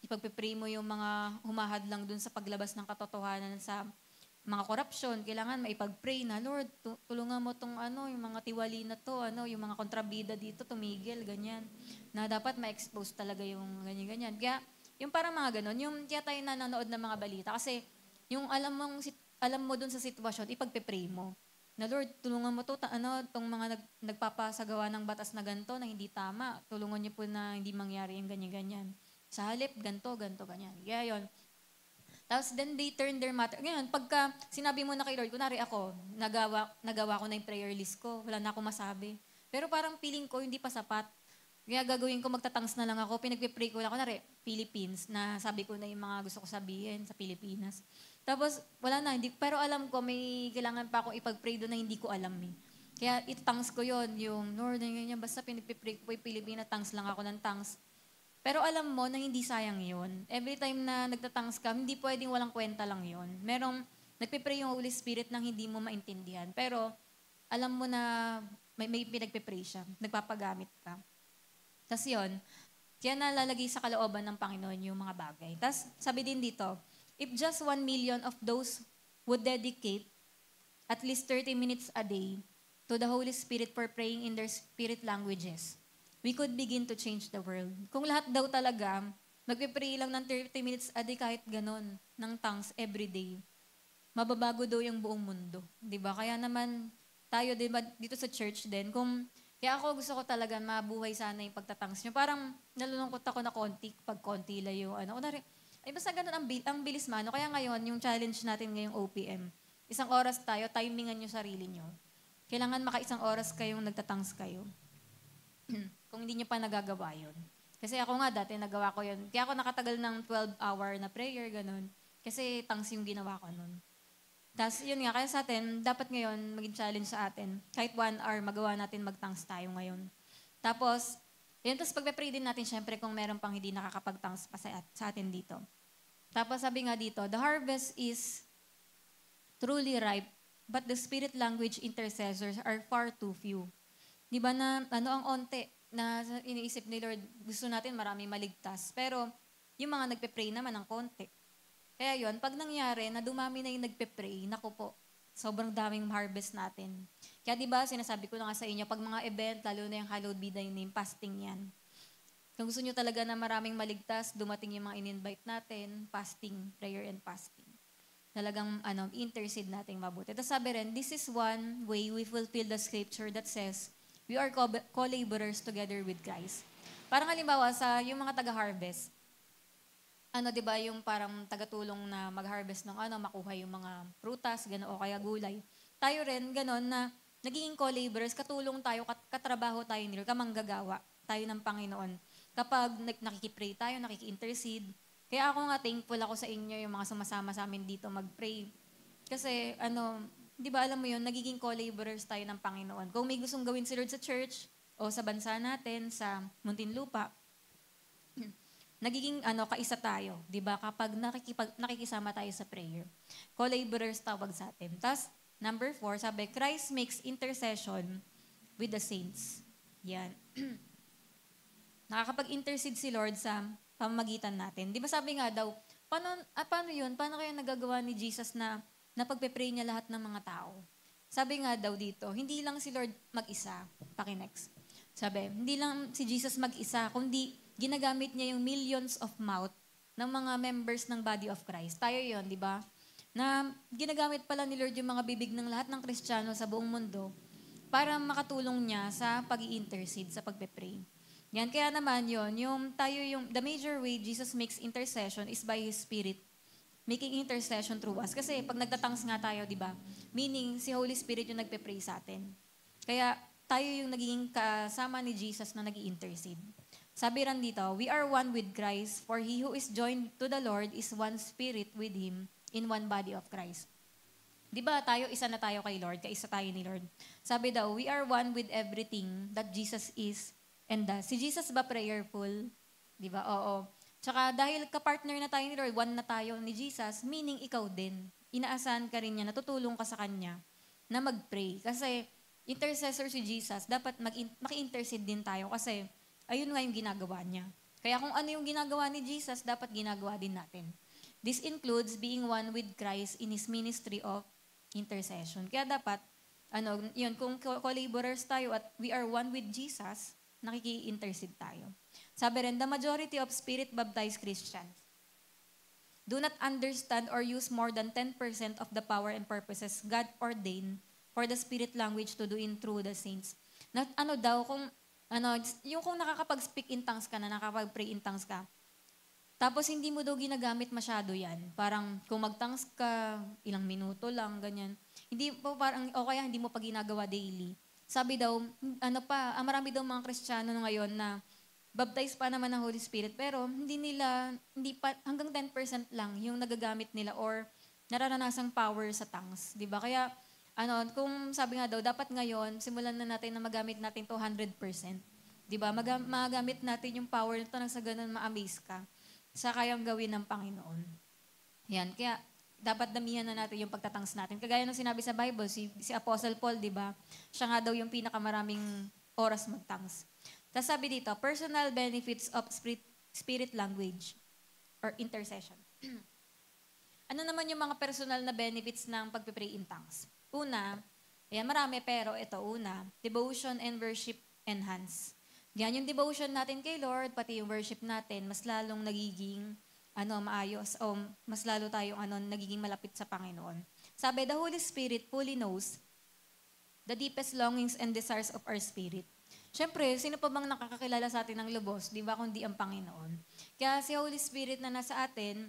ipagpe-pray mo yung mga humahadlang dun sa paglabas ng katotohanan sa mga korupsyon. Kailangan maipag-pray na, Lord, tulungan mo tong yung mga tiwali na to, yung mga kontrabida dito, tumigil, ganyan. Na dapat ma-expose talaga yung ganyan-ganyan. Kaya, yung parang mga ganon, yung kaya tayo nanonood ng mga balita. Kasi, yung alam mo dun sa sitwasyon, ipagpe-pray mo. Na Lord, tulungan mo to, tong mga nagpapasagawa ng batas na ganito na hindi tama. Tulungan niyo po na hindi mangyari yung ganyan-ganyan. Sa halip, ganito, ganyan. Kaya yun. Tapos then they turn their matter. Ngayon, pagka sinabi mo na kay Lord, kunwari ako, nagawa ko na yung prayer list ko, wala na akong masabi. Pero parang feeling ko, hindi pa sapat. Kaya gagawin ko, magtatangs na lang ako, pinagpipray ko lang, kunwari, Philippines, na sabi ko na yung mga gusto ko sabihin sa Pilipinas. Tapos, wala na, hindi, pero alam ko, may kailangan pa akong ipag-pray doon na hindi ko alam eh. Kaya itangs ko yon yung Lord, ganyan, basta pinipipray ko po yung Pilipina, tangs lang ako ng tangs. Pero alam mo na hindi sayang yon. Every time na nagtatangs ka, hindi pwedeng walang kwenta lang yon. Merong, nagpipray yung Holy Spirit nang hindi mo maintindihan. Pero, alam mo na may pinagpipray siya, nagpapagamit ka. Tapos yun, kaya nalalagay sa kalooban ng Panginoon yung mga bagay. Tapos sabi din dito, if just 1 million of those would dedicate at least 30 minutes a day to the Holy Spirit for praying in their spirit languages, we could begin to change the world. Kung lahat daw talaga, magpipray lang ng 30 minutes a day kahit ganon, ng tongues every day, mababago daw yung buong mundo. 'Di ba? Kaya naman, tayo diba, dito sa church din, kaya ako gusto ko talaga mabuhay sana yung pagtatangs nyo. Parang nalulungkot ako na pag konti lang yung Kunwari, ay basta ganun, ang bilis mano. Kaya ngayon, yung challenge natin ngayong OPM, 1 oras tayo, timingan nyo sarili nyo. Kailangan maka 1 oras kayong nagtatangs kayo. Kung hindi nyo pa nagagawa yun. Kasi ako nga dati, nagawa ko yun. Kaya ako nakatagal ng 12-hour na prayer, ganun. Kasi tangs yung ginawa ko nun. Tapos yun nga, kaya sa atin, dapat ngayon maging challenge sa atin. Kahit 1 hour, magawa natin magtangs tayo ngayon. Tapos, yun, tapos pagpe-pray din natin, syempre, kung meron pang hindi nakakapagtangs pa sa atin dito. Tapos sabi nga dito, the harvest is truly ripe, but the spirit language intercessors are far too few. Di ba na, ang onte na iniisip ni Lord, gusto natin marami maligtas. Pero, yung mga nagpe-pray naman ng konti. Kaya yun, pag nangyari na dumami na yung nagpe-pray, naku po, sobrang daming harvest natin. Kaya di ba sinasabi ko na nga sa inyo, pag mga event, lalo na yung Hallowed Be Thy Name, fasting yan. Kung gusto nyo talaga na maraming maligtas, dumating yung mga in-invite natin, fasting, prayer and fasting. Talagang intercede natin mabuti. Tapos sabi rin, this is one way we fulfill the scripture that says, we are co-laborers together with Christ. Parang halimbawa sa yung mga taga-harvest, di ba, yung parang tagatulong na mag-harvest ng makuha yung mga prutas, gano'n, o kaya gulay. Tayo rin, gano'n, na nagiging co-laborers, katulong tayo, katrabaho tayo nila, kamanggagawa tayo ng Panginoon. Kapag nakikipray tayo, nakiki-intercede. Kaya ako nga, thankful ako sa inyo, yung mga sumasama sa amin dito mag-pray. Kasi, di ba alam mo yun, nagiging co-laborers tayo ng Panginoon. Kung may gustong gawin si Lord sa church, o sa bansa natin, sa Muntinlupa, nagiging kaisa tayo, 'di ba? Kapag nakikisama tayo sa prayer. Co-laborers tawag sa atin. Tapos number 4, sabi, Christ makes intercession with the saints. Yan. Nakakapag-intercede si Lord sa pamamagitan natin. 'Di ba sabi nga daw, paano 'yun? Paano kaya nagagawa ni Jesus na pagpe-pray niya lahat ng mga tao? Sabi nga daw dito, hindi lang si Lord mag-isa. Paki-next. Sabi, hindi lang si Jesus mag-isa, kundi ginagamit niya yung millions of mouth ng mga members ng body of Christ. Tayo yon, di ba? Na ginagamit pala ni Lord yung mga bibig ng lahat ng Kristiyano sa buong mundo para makatulong niya sa pag-i-intercede, sa pagpe-pray. Yan, kaya naman yon, the major way Jesus makes intercession is by His Spirit, making intercession through us. Kasi pag nagtatangs nga tayo, di ba? Meaning, si Holy Spirit yung nagpe-pray sa atin. Kaya tayo yung naging kasama ni Jesus na nag-i-intercede. Sabi rin dito, we are one with Christ, for he who is joined to the Lord is one spirit with Him in one body of Christ. Di ba tayo, isa na tayo kay Lord, kaisa tayo ni Lord. Sabi daw, we are one with everything that Jesus is and does. Si Jesus ba prayerful? Di ba? Oo. Tsaka dahil kapartner na tayo ni Lord, one na tayo ni Jesus, meaning ikaw din. Inaasahan ka rin niya, natutulong ka sa Kanya na mag-pray. Kasi intercessor si Jesus, dapat maki-intercede din tayo kasi ayun nga yung ginagawa niya. Kaya kung ano yung ginagawa ni Jesus, dapat ginagawa din natin. This includes being one with Christ in His ministry of intercession. Kaya dapat, yun, kung collaborers tayo at we are one with Jesus, nakiki-intercede tayo. Sabi rin, the majority of Spirit-baptized Christians do not understand or use more than 10% of the power and purposes God ordained for the Spirit language to do in through the saints. Na, yung kung nakakapag-speak in tongues ka na, nakakapag-pray in tongues ka, tapos hindi mo daw ginagamit masyado yan. Parang kung mag-tongues ka, ilang minuto lang, ganyan. Hindi po parang, o kaya hindi mo pa ginagawa daily. Sabi daw, marami daw mga Kristiyano ngayon na baptized pa naman ng Holy Spirit, pero hindi pa, hanggang 10% lang yung nagagamit nila or nararanasang power sa tongues, 'di ba? Kaya kung sabi nga daw dapat ngayon simulan na natin na magamit natin to 100%. 'Di ba? Magamit natin yung power nito nang sa ganun ma-amaze ka sa kayang gawin ng Panginoon. Yan, kaya dapat damihan na natin yung pagtatangs natin. Kagaya ng sinabi sa Bible, si Apostle Paul, 'di ba? Siya nga daw yung pinakamaraming oras magtangs. Tapos sabi dito, personal benefits of spirit language or intercession. Ano naman yung mga personal na benefits ng pagpipray in tongues? Una, ayan, marami pero ito, una, devotion and worship enhance. Yan, yung devotion natin kay Lord, pati yung worship natin, mas lalong nagiging maayos o mas lalo tayong nagiging malapit sa Panginoon. Sabi, the Holy Spirit fully knows the deepest longings and desires of our spirit. Siyempre, sino pa bang nakakakilala sa atin ng lubos, di ba, kundi ang Panginoon. Kaya si Holy Spirit na nasa atin,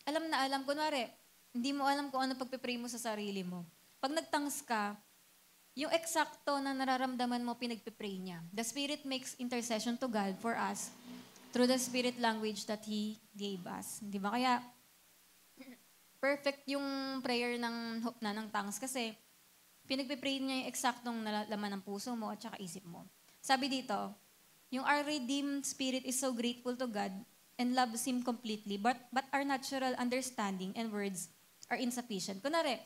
alam na alam, kunwari, hindi mo alam kung ano pagpipray mo sa sarili mo. Pag nagtangs ka, yung eksakto na nararamdaman mo, pinagpipray niya. The Spirit makes intercession to God for us through the Spirit language that He gave us. Di ba? Kaya, perfect yung prayer ng tongues kasi pinagpipray niya yung eksaktong laman ng puso mo at saka isip mo. Sabi dito, yung our redeemed spirit is so grateful to God and loves Him completely, but our natural understanding and words are insufficient. Kunwari,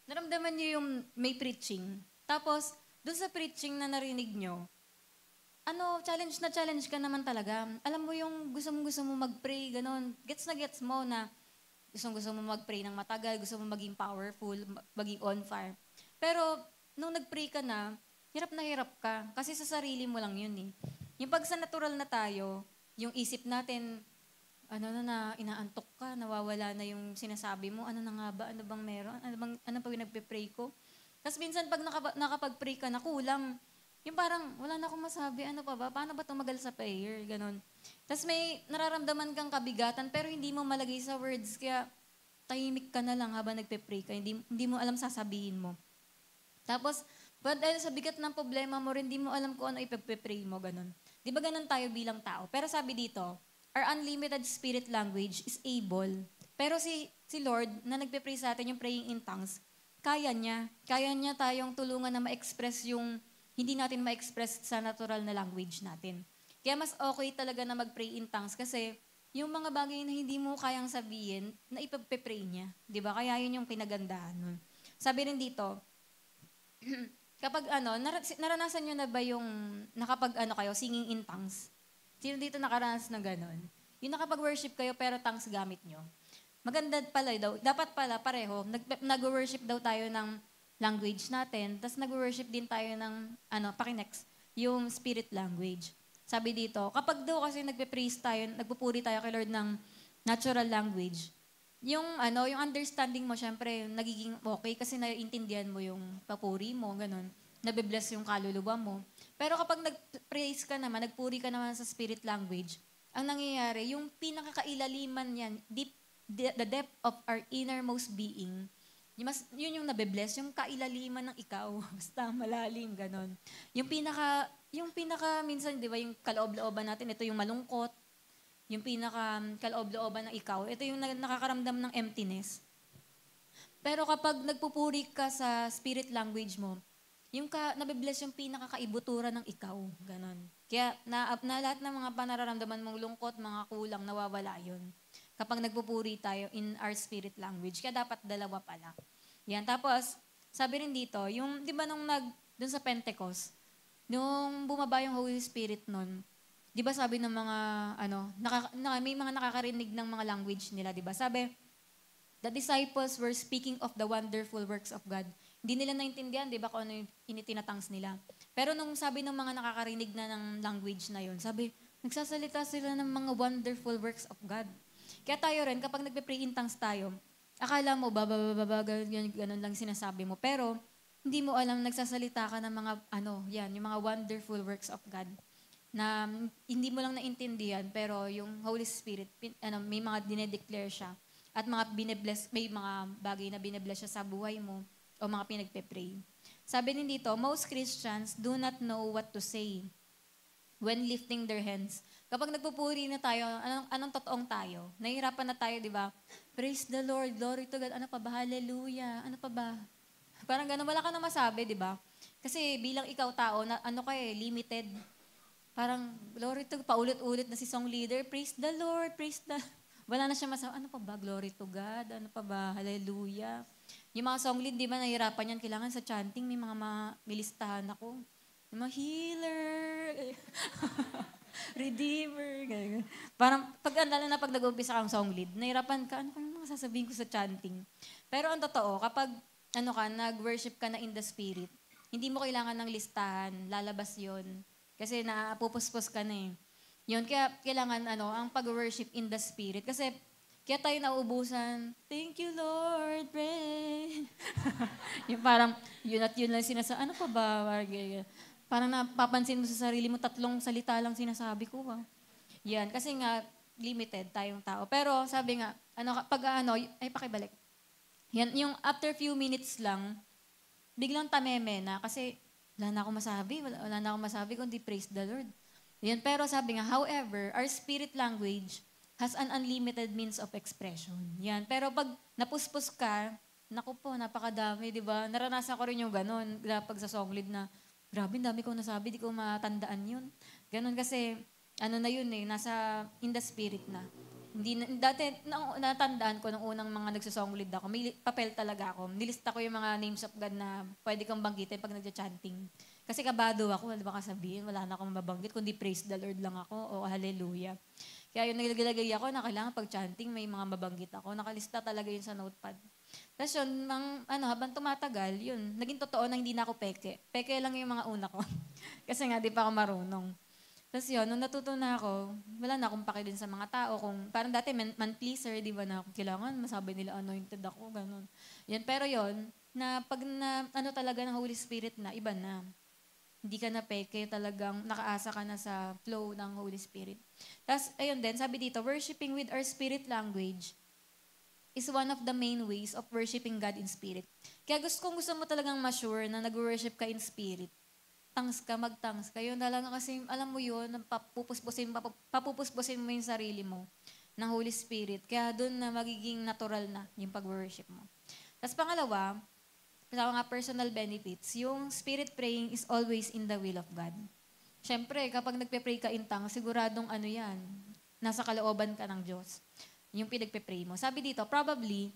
naramdaman niyo yung may preaching. Tapos, dun sa preaching na narinig nyo, challenge ka naman talaga. Alam mo yung gusto mo mag-pray, ganun. Gets na gets mo na gusto mo mag-pray ng matagal, gusto mo maging powerful, maging on fire. Pero, nung nag-pray ka na hirap ka. Kasi sa sarili mo lang yun eh. Yung pag sa natural na tayo, yung isip natin, inaantok ka, nawawala na yung sinasabi mo, ano na nga ba, ano bang meron, ano pa pinagpe-pray ko. Tapos minsan pag nakapag-pray ka na, kulang. Yung parang, wala na akong masabi, ano pa ba, paano ba tumagal sa prayer, ganon. Tapos may nararamdaman kang kabigatan, pero hindi mo malagay sa words, kaya tahimik ka na lang habang nagpe-pray ka, hindi mo alam sasabihin mo. Tapos, dahil sa bigat ng problema mo rin, hindi mo alam kung ano ipagpe-pray mo, ganon. Di ba ganon tayo bilang tao? Pero sabi dito, our unlimited spirit language is able. Pero si Lord, na nagpe-pray sa atin yung praying in tongues, kaya niya tayong tulungan na ma-express yung hindi natin ma-express sa natural na language natin. Kaya mas okay talaga na mag-pray in tongues kasi yung mga bagay na hindi mo kayang sabihin, na ipagpe-pray niya. Di ba? Kaya yun yung pinagandahan nun. Sabi rin dito, kapag naranasan nyo na ba yung kayo, singing in tongues? Sino dito nakaranas na gano'n? Yung nakapag-worship kayo pero tongues gamit nyo. Maganda pala daw, dapat pala pareho, nag-worship daw tayo ng language natin, tapos nag-worship din tayo ng, pakinext, yung spirit language. Sabi dito, kapag daw kasi nagpe-praise tayo, nagpupuri tayo kay Lord ng natural language, yung understanding mo, syempre, nagiging okay kasi naiintindihan mo yung papuri mo, ganun. Nabibless yung kaluluwa mo. Pero kapag nag-praise ka naman, nagpuri ka naman sa spirit language, ang nangyayari, yung pinakakailaliman yan, the depth of our innermost being, yun yung nabibless, yung kailaliman ng ikaw, basta malalim, ganun. Yung pinaka minsan, di ba, yung kaloob-looban natin, ito yung malungkot, yung pinaka-kaloob-looban ng ikaw, ito yung nakakaramdam ng emptiness. Pero kapag nagpupuri ka sa spirit language mo, nabibless yung pinaka-kaibutura ng ikaw. Ganon. Kaya na lahat ng mga panararamdaman mong lungkot, mga kulang, nawawala yun. Kapag nagpupuri tayo in our spirit language. Kaya dapat dalawa pala. Yan. Tapos, sabi rin dito, yung, di ba dun sa Pentecost, nung bumaba yung Holy Spirit nun, di ba sabi ng mga, may mga nakakarinig ng mga language nila, di ba? Sabi, the disciples were speaking of the wonderful works of God. Hindi nila naintindihan, di ba, kung ano yung tinatangos nila. Pero nung sabi ng mga nakakarinig na ng language na yun, sabi, nagsasalita sila ng mga wonderful works of God. Kaya tayo rin, kapag nagpe-pray in tongues tayo, akala mo, ganun lang sinasabi mo. Pero, hindi mo alam, nagsasalita ka ng mga, yung mga wonderful works of God na hindi mo lang naintindihan, pero yung Holy Spirit, may mga dinedeclare siya at may mga bagay na binebless siya sa buhay mo o mga pinagpe-pray. Sabi din dito, most Christians do not know what to say when lifting their hands. Kapag nagpupuri na tayo, anong totoong tayo? Nahihirapan na tayo, di ba? praise the Lord, glory to God, ano pa ba, hallelujah, ano pa ba? Parang gano'n, wala ka na masabi, di ba? Kasi bilang ikaw tao, na, ano ka limited. Parang, glory to God, paulit-ulit na si song leader, praise the Lord, praise the... Wala na siya masabi, ano pa ba, glory to God, ano pa ba, hallelujah. Yung mga song lead, di ba, nahihirapan yan, kailangan sa chanting, may mga milistahan ako. Yung mga healer, redeemer, ganyan. Parang, lalo na pag nag-umpisa kang song lead, nahihirapan ka, ano mga sasabihin ko sa chanting? Pero ang totoo, kapag nag-worship ka na in the spirit, hindi mo kailangan ng listahan, lalabas yon. Kasi napupuspos ka na eh. Yun, kaya kailangan ang pag-worship in the spirit. Kasi kaya tayo nauubusan, thank you Lord, pray. Yung parang, yun at yun lang ano pa ba? Parang napapansin mo sa sarili mo, 3 salita lang sinasabi ko. Yan, kasi nga, limited tayong tao. Pero sabi nga, pakibalik. Yan, yung after few minutes lang, biglang tameme na kasi wala na akong masabi. Wala na akong masabi kundi praise the Lord. Yan, pero sabi nga, however, our spirit language has an unlimited means of expression. Yan, pero pag napuspos ka, naku po, napakadami, di ba? Naranasan ko rin yung ganon, pag sa song lead na, grabe, dami kong nasabi, di ko matandaan yun. Ganon kasi, na yun nasa in the spirit na. Hindi dati natandaan ko nung unang mga nagsosong lead ako, may papel talaga ako. Nilista ko yung mga names of God na pwede kang banggitin pag nagcha-chanting. Kasi kabado ako, wala ba sabihin, wala na akong mabanggit, kundi praise the Lord lang ako o hallelujah. Kaya yung nilagay ako na kailangan pag chanting may mga mabanggit ako. Nakalista talaga yun sa notepad. Tapos yun, habang tumatagal, yun, naging totoo na hindi na ako peke. Peke lang yung mga una ko. Kasi nga, di pa ako marunong. Tapos yun, nung natuto na ako, wala na akong paki din sa mga tao. Parang dati, man pleaser, di ba na kailangan, masabi nila anointed ako, ganun. Yan, pero yun, pag talaga ng Holy Spirit na, iba na. Hindi ka na peke, talagang nakaasa ka na sa flow ng Holy Spirit. Tapos, ayun din, sabi dito, worshiping with our spirit language is one of the main ways of worshiping God in spirit. Kaya gusto mo talagang ma-sure na nag-worship ka in spirit, magtangs ka. Yun talaga kasi, alam mo yun, papupuspusin mo yung sarili mo ng Holy Spirit. Kaya doon na magiging natural na yung pag-worship mo. Tapos pangalawa, sa mga personal benefits, yung spirit praying is always in the will of God. Siyempre, kapag nagpe-pray ka in tongues, siguradong yan, nasa kalooban ka ng Diyos. Yung pinagpe-pray mo. Sabi dito, probably,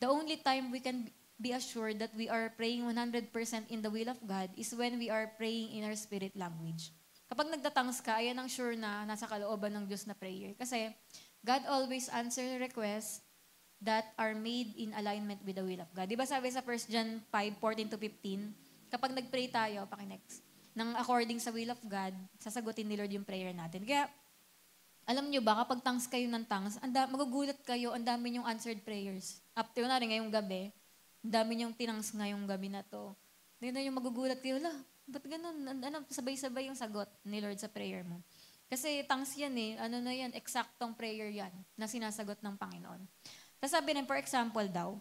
the only time we can be assured that we are praying 100% in the will of God is when we are praying in our spirit language. Kapag nagtatangs ka, ayan ang sure na nasa kalooban ng Diyos na prayer. Kasi God always answers requests that are made in alignment with the will of God. Di ba sabi sa 1 John 5:14-15, kapag nag-pray tayo, next, ng according sa will of God, sasagutin ni Lord yung prayer natin. Kaya, alam nyo ba, kapag tangs kayo ng tangs, magugulat kayo, ang dami yung answered prayers. Up to na rin ngayong gabi, ang dami niyong tinangs ngayong gabi na to. Hindi na yung magugulat kayo, ba't ganun? Sabay-sabay yung sagot ni Lord sa prayer mo. Kasi tangs yan eksaktong prayer yan na sinasagot ng Panginoon. Tapos sabi rin, for example daw,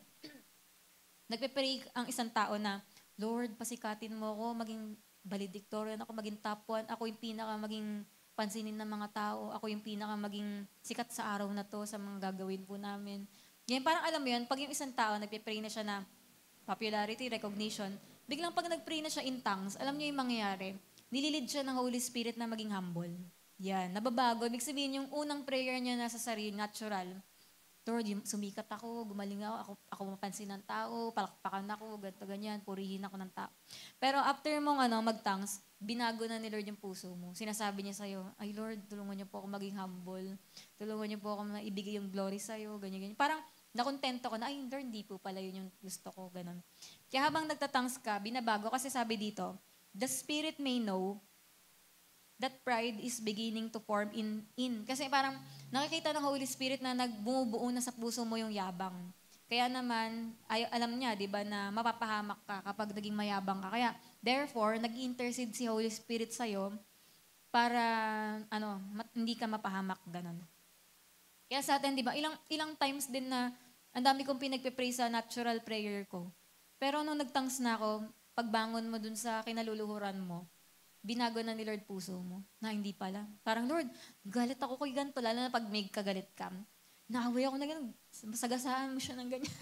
nagpe-pray ang isang tao na, Lord, pasikatin mo ako, maging valedictorian ako, maging top 1, ako yung maging pansinin ng mga tao, ako yung maging sikat sa araw na to, sa mga gagawin po namin. Yan, parang alam mo yun, pag yung isang tao, nagpe-pray na siya na popularity, recognition, biglang pag nag-pray na siya in tongues, alam niyo yung mangyayari, nililid siya ng Holy Spirit na maging humble. Yan, nababago. Ibig sabihin, yung unang prayer niya nasa sarili, natural. Lord, sumikat ako, gumaling ako mapansin ng tao, palakpakan ako, ganito, ganyan, purihin ako ng tao. Pero after mong mag-tongues, binago na ni Lord yung puso mo. Sinasabi niya sa'yo, ay Lord, tulungan niyo po ako maging humble. Tulungan niyo po ako na ibigay yung glory sa'yo, ganyan, ganyan. Parang nakontento ko na, ay Lord, hindi po pala yun yung gusto ko, ganun. Kaya habang nagtatangs ka, binabago kasi sabi dito, the Spirit may know that pride is beginning to form in. Kasi parang nakikita ng Holy Spirit na nagbumubuo na sa puso mo yung yabang. Kaya naman, alam niya, di ba, na mapapahamak ka kapag naging mayabang ka. Kaya, therefore, nag-intercede si Holy Spirit sa'yo para, hindi ka mapahamak, ganun. Kaya sa atin, di ba, ilang times din na ang dami kong pinagpe-pray sa natural prayer ko. Pero nung nagtangs na ako, pagbangon mo dun sa kinaluluhuran mo, binago na ni Lord puso mo, na hindi pala. Parang, Lord, galit ako kay ganito, lalo na pag may kagalit ka. naaway ako na gano'n, masagasaan mo siya ng ganyan.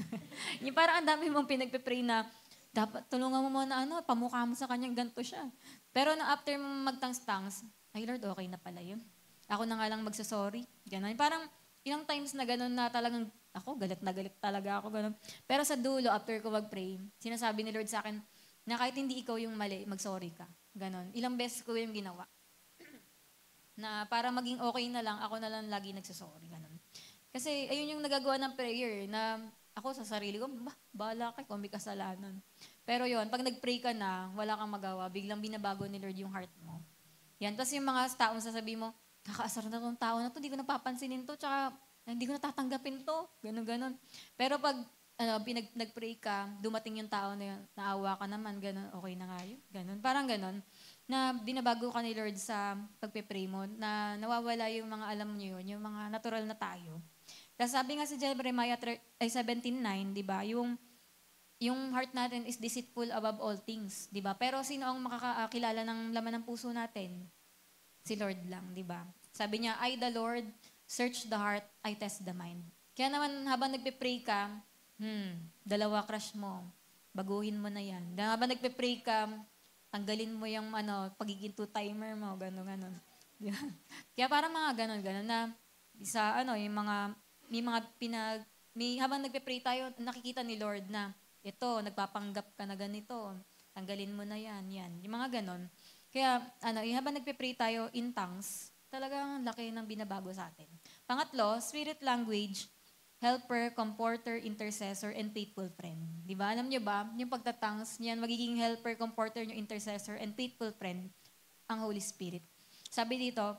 Yung parang ang dami mong pinagpe-pray na, dapat tulungan mo muna pamukha mo sa kanyang ganito siya. Pero na after mo magtangs-tangs, ay Lord, okay na pala yun. Ako na nga lang magsasorry. Ganun. Parang ilang times na gano'n na talagang, ako, galit na galit talaga ako, gano'n. Pero sa dulo, after ko mag-pray, sinasabi ni Lord sa akin, na kahit hindi ikaw yung mali, mag-sorry ka. Ganon. Ilang beses ko yung ginawa. Na para maging okay na lang, ako na lang lagi nagsasorry. Ganon. Kasi ayun yung nagagawa ng prayer na ako sa sarili ko, bahala ka kung may kasalanan. Pero yon pag nag-pray ka na, wala kang magawa, biglang binabago ni Lord yung heart mo. Yan. Tapos yung mga taong sasabi mo, kakaasar na tong tao na to, hindi ko napapansinin to, tsaka hindi ko natatanggapin to. Ganon, ganon. Pero pag nag-pray ka, dumating yung tao na yun, naawa ka naman, ganon, okay na nga yun. Ganon. Parang ganon. Na binabago ka ni Lord sa pagpe-pray mo, na nawawala yung mga alam niyo yun, yung mga natural na tayo. Tapos sabi nga sa Jeremiah 17:9, di ba, yung heart natin is deceitful above all things, di ba? Pero sino ang makakakilala ng laman ng puso natin? Si Lord lang, di ba? Sabi niya, I the Lord, search the heart, I test the mind. Kaya naman habang nagpe-pray ka, dalawa crush mo, baguhin mo na yan. Habang nagpe-pray ka, tanggalin mo yung pagiging two-timer mo, gano'n. Kaya parang mga gano'n na yung habang nagpe-pray tayo, nakikita ni Lord na ito, nagpapanggap ka na ganito, tanggalin mo na yan. Yung mga gano'n. Kaya habang nagpe-pray tayo in tongues, talagang laki ng binabago sa atin. Pangatlo, spirit language, helper, comforter, intercessor, and faithful friend. Di ba? Alam niyo ba, yung pagtatangs niyan, magiging helper, comforter, yung intercessor, and faithful friend, ang Holy Spirit. Sabi dito,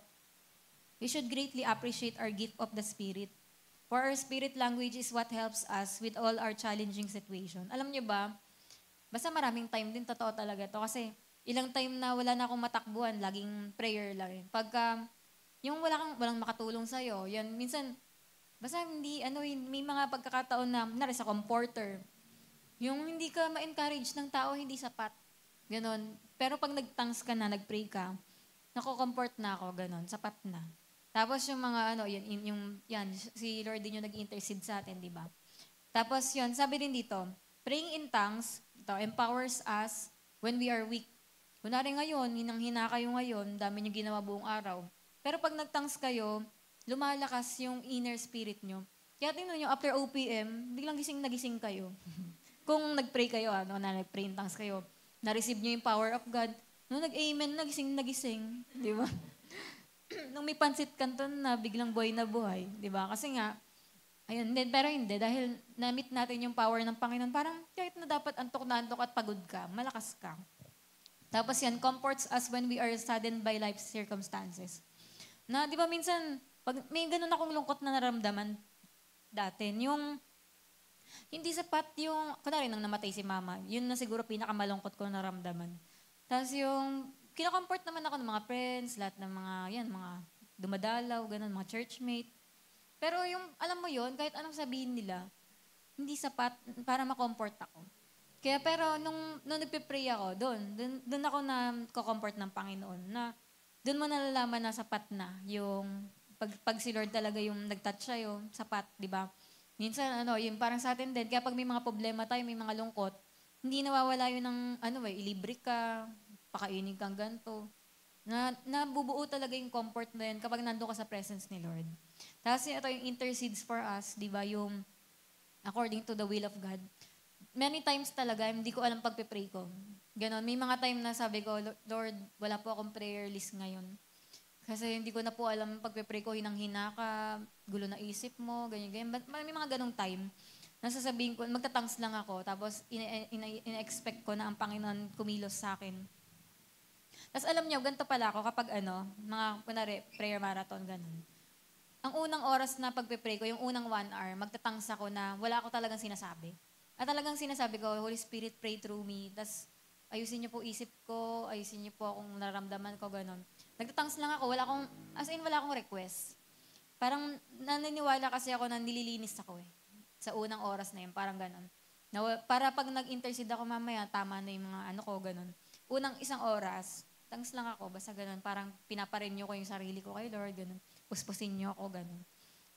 we should greatly appreciate our gift of the Spirit. For our spirit language is what helps us with all our challenging situation. Alam niyo ba, basta maraming time din, totoo talaga to. Kasi ilang time na wala na akong matakbuhan, laging prayer lang. Pagka, yung walang makatulong sa'yo, yan, minsan, basta hindi, may mga pagkakataon na, nari sa comforter, yung hindi ka ma-encourage ng tao, hindi sapat. Ganon. Pero pag nag-thanks ka na, nag-pray ka, nako-comfort na ako, ganon, sapat na. Tapos yung mga, si Lord din yung nag-intercede sa atin, di ba? Tapos yun, sabi din dito, praying in tongues, ito, empowers us when we are weak. Kunwari ngayon, hinang-hina kayo ngayon, dami nyo ginawa buong araw. Pero pag nag-tongues kayo, lumalakas yung inner spirit nyo. Kaya tingnan nyo, after OPM, biglang gising na gising kayo. Kung nag-pray kayo, na nag-pray in tongues kayo, na-receive nyo yung power of God, nung nag-amen, nagising na gising. Di ba? Nung may pansit kanton na biglang buhay na buhay, di ba? Kasi nga, ayun, pero hindi, dahil na-meet natin yung power ng Panginoon, parang kahit na dapat antok na antok at pagod ka, malakas ka. Tapos yan, comforts us when we are saddened by life's circumstances. Na, di ba minsan, pag may ganun akong lungkot na naramdaman dati, yung hindi sapat yung, kunwari nang namatay si mama, yun na siguro pinakamalungkot ko naramdaman. Tapos yung, kinakomfort naman ako ng mga friends, lahat ng mga dumadalaw, ganun, mga churchmate. Pero yung, alam mo yun, kahit anong sabihin nila, hindi sapat para ma-comfort ako. Kaya pero nung nagpe-pray ako, doon ako na ko-comfort ng Panginoon, na doon mo nalalaman na sapat na yung, pag si Lord talaga yung nag-touch sa'yo, sapat, di ba? Minsan, yung parang sa atin din, kaya pag may mga problema tayo, may mga lungkot, hindi nawawala yun ng, ilibre ka, pakainin kang ganito. Nabubuo talaga yung comfort na yun kapag nandun ka sa presence ni Lord. Tapos ito yung intercedes for us, di ba, yung according to the will of God. Many times talaga, hindi ko alam pagpe-pray ko. Ganon. May mga time na sabi ko, Lord, wala po akong prayer list ngayon. Kasi hindi ko na po alam pagpe-pray ko, hinang-hina ka, gulo na isip mo, ganyan. May mga ganong time. Nasasabihin ko, magtatangs lang ako, tapos ina-expect ko na ang Panginoon kumilos sa akin. Tapos alam niyo, ganito pala ako kapag mga kunwari, prayer marathon, ganun. Ang unang oras na pagpe-pray ko, yung unang 1 hour, magtatangs ako na wala ako talagang sinasabi. At talagang sinasabi ko, Holy Spirit, pray through me. Tapos ayusin niyo po isip ko, ayusin niyo po akong nararamdaman ko, ganun. Nagtatangs lang ako, wala akong request. Parang naniniwala kasi ako na nililinis ako sa unang oras na yun, parang ganun. Para pag nag-intercede ako mamaya, tama na yung mga ko, ganun. Unang 1 oras, tangs lang ako, basta ganun, parang pinaparenew ko yung sarili ko kay Lord, ganun. Puspusin niyo ako, ganun.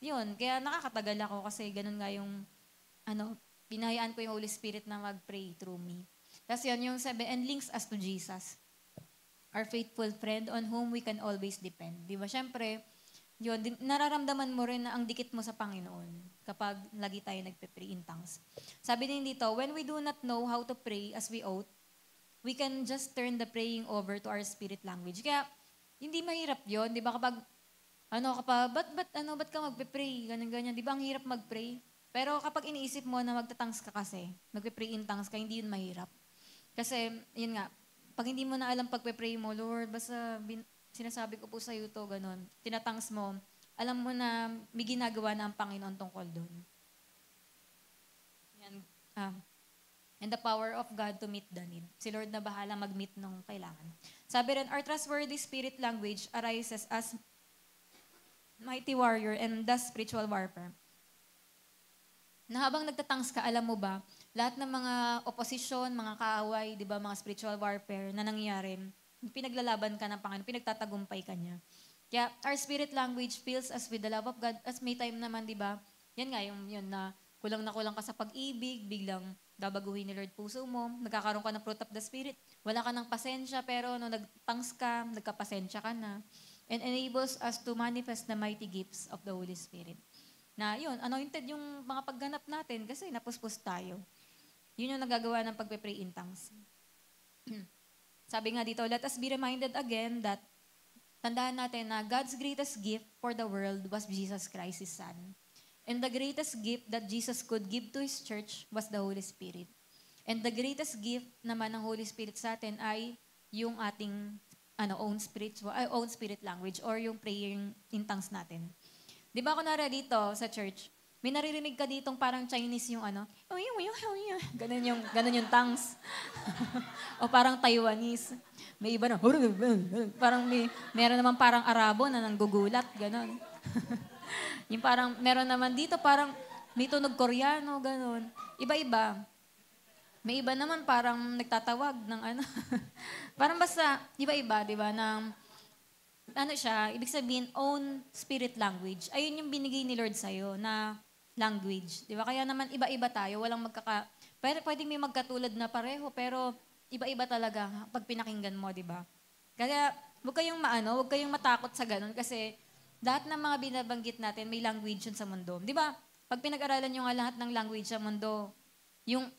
yun, kaya nakakatagal ako kasi ganun nga yung, pinahayaan ko yung Holy Spirit na mag-pray through me. Tapos yun, yung sabi, and links us to Jesus, our faithful friend on whom we can always depend. Di ba? Siyempre, yun, nararamdaman mo rin na ang dikit mo sa Panginoon kapag lagi tayo nagpe-pray in tongues. Sabi din dito, when we do not know how to pray as we ought, we can just turn the praying over to our spirit language. Kaya, hindi mahirap yun. Di ba? Ba't ka magpe-pray? Ganyan. Di ba ang hirap mag-pray? Pero kapag iniisip mo na magtatangs ka kasi, magpe-pray in tongues ka, hindi yun mahirap. Kasi, yun nga, pag hindi mo na alam pagpe-pray mo, Lord, basta sinasabi ko po sa iyo to, ganun. Tinatangs mo, alam mo na may ginagawa na ang Panginoon tungkol doon. Yan. And the power of God to meet the need. Si Lord na bahala mag-meet nung kailangan. Sabi rin, our trustworthy spirit language arises as mighty warrior and thus spiritual warfare. Na habang nagtatangs ka, alam mo ba, lahat ng mga opposition, mga kaaway, di ba, mga spiritual warfare na nangyayari, pinaglalaban ka ng Panginoon, pinagtatagumpay ka niya. Kaya our spirit language fills us with the love of God. As may time naman, di ba, yan nga, yun na kulang ka sa pag-ibig, biglang babaguhin ni Lord puso mo, nagkakaroon ka ng fruit of the Spirit, wala ka ng pasensya, pero nung nagtangs ka, nagkapasensya ka na, and enables us to manifest the mighty gifts of the Holy Spirit. Na yun, anointed yung mga pagganap natin kasi napuspos tayo. Yun yung nagagawa ng pagpe-pray in tongues. Sabi nga dito, let us be reminded again that tandaan natin na God's greatest gift for the world was Jesus Christ, His Son. And the greatest gift that Jesus could give to His church was the Holy Spirit. And the greatest gift naman ng Holy Spirit sa atin ay yung ating own spirit language or yung praying in tongues natin. Di ba kunwari dito sa church, may naririnig ka ditong parang Chinese yung ganun yung tongues. O parang Taiwanese. May iba na, parang meron naman parang Arabo na nanggugulat, ganun. Yung parang, meron naman dito parang may tunog Koreano, ganun. Iba-iba. May iba naman parang nagtatawag ng parang basta, iba-iba, di ba, ng ibig sabihin, own spirit language. Ayun yung binigay ni Lord sa'yo na language. Di ba? Kaya naman iba-iba tayo. Pwedeng may magkatulad na pareho, pero iba-iba talaga pag pinakinggan mo, di ba? Kaya huwag kayong matakot sa ganun kasi lahat ng mga binabanggit natin may language yun sa mundo. Di ba? Pag pinag-aralan nyo nga lahat ng language sa mundo, yung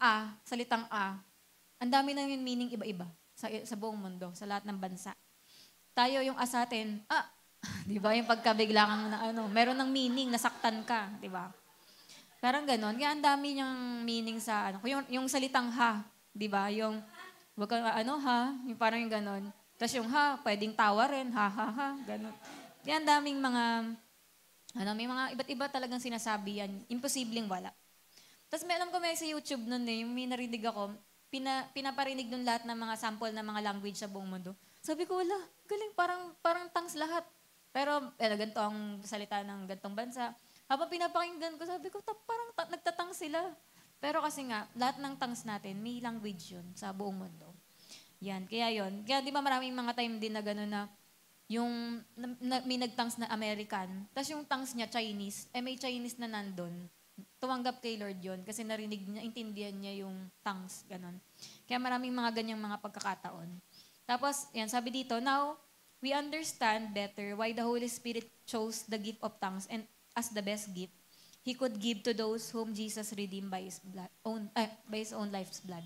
salitang ang dami na yung meaning iba-iba sa buong mundo, sa lahat ng bansa. Tayo yung sa atin, di ba? Yung pagkabigla kang meron ng meaning, nasaktan ka, di ba? Parang ganon. Kaya ang dami niyang meaning sa yung salitang di ba? Yung, wag kang yung parang yung ganon. Tapos yung pwedeng tawa rin, ganon. Kaya ang daming may mga iba't iba talagang sinasabi yan. Imposibleng wala. Tapos may sa YouTube nun yung may narinig ako, pinaparinig nun lahat ng mga sample ng mga language sa buong mundo. Sabi ko, wala, galing, parang tongues lahat. Pero, ganito ang salita ng gantong bansa. Habang pinapakinggan ko, sabi ko, parang nagtatang sila. Pero kasi nga, lahat ng tongues natin, may language yun sa buong mundo. Yan, kaya yun. Kaya di ba maraming mga time din na gano'n na yung may nag-tongues na American, tapos yung tongues niya Chinese, may Chinese na nandun. Tumanggap kay Lord yun kasi narinig niya, intindihan niya yung tongues, gano'n. Kaya maraming mga ganyang mga pagkakataon. Tapos, yan, sabi dito, now, we understand better why the Holy Spirit chose the gift of tongues and as the best gift He could give to those whom Jesus redeemed by His own life's blood.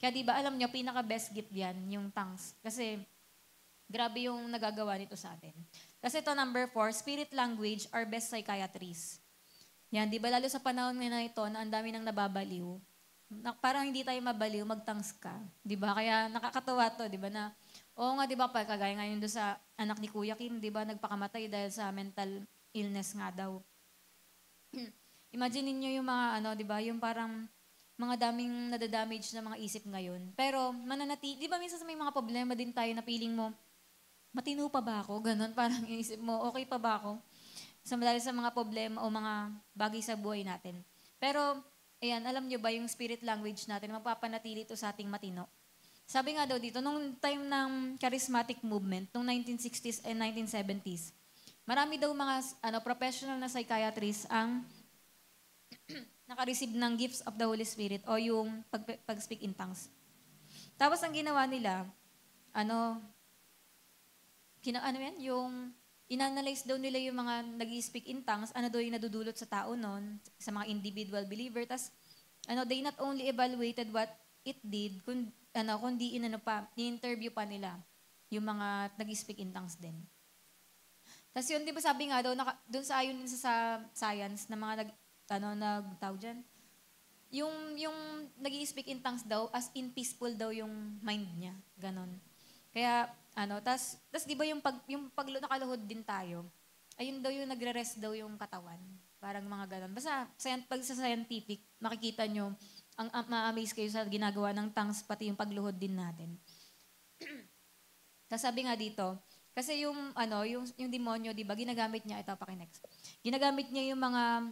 Kaya di ba, alam niyo, pinaka-best gift yan, yung tongues. Kasi, grabe yung nagagawa nito sa atin. Kasi ito, number 4, spirit language are best psychiatrists. Yan, di ba, lalo sa panahon na ito, na ang dami nang nababaliw, parang hindi tayo mabaliw, mag-tongues ka. Di ba? Kaya nakakatawa to, di ba, na, nga, di ba, kagaya ngayon doon sa anak ni Kuya Kim, di ba, nagpakamatay dahil sa mental illness nga daw. Imagine niyo yung mga, di ba, yung parang mga daming nadadamage na mga isip ngayon. Pero, di ba, minsan may mga problema din tayo na feeling mo, matino pa ba ako? Ganon, parang isip mo, okay pa ba ako? Dahil sa mga problema o mga bagay sa buhay natin. Pero, ayan, alam nyo ba yung spirit language natin, mapapanatili ito sa ating matino. Sabi nga daw dito, nung time ng charismatic movement, nung 1960s and 1970s, Marami daw mga professional na psychiatrists ang naka-receive ng gifts of the Holy Spirit o yung pag-speak in tongues. Tapos ang ginawa nila, ano, ano yan, yung inanalyze daw nila yung mga nag-speak in tongues, ano daw yung nadudulot sa tao nun, sa mga individual believer. Tapos, they not only evaluated what it did, kundi i-interview pa nila yung mga nag-speak in tongues din. Tapos yun, di ba sabi nga daw, doon sa ayon sa science, na mga nagtawag dyan, yung nag-i-speak in tongues daw, as in peaceful daw yung mind niya. Ganon. Kaya, tas di ba yung nakaluhod din tayo, ayun daw yung nagre-rest daw yung katawan. Parang mga ganon. Basta, pag sa scientific, makikita nyo, ma-amaze kayo sa ginagawa ng tongues, pati yung pagluhod din natin. Tas sabi nga dito, kasi yung demonyo, di ba, ginagamit niya, ito pakinext. Ginagamit niya yung mga,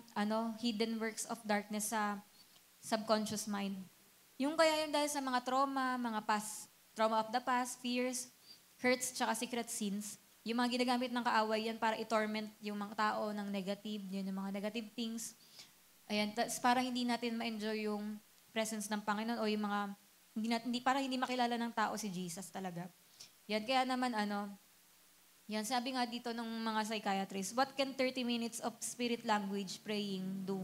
hidden works of darkness sa subconscious mind. Yung kaya yung dahil sa mga trauma of the past, fears, hurts, tsaka secret sins, yung mga ginagamit ng kaaway yan para i-torment yung mga tao ng negative, yun yung mga negative things. Ayan, para hindi natin ma-enjoy yung presence ng Panginoon o yung mga, para hindi makilala ng tao si Jesus talaga. Yan, kaya naman yan, sabi nga dito ng mga psychiatrists, what can 30 minutes of spirit language praying do?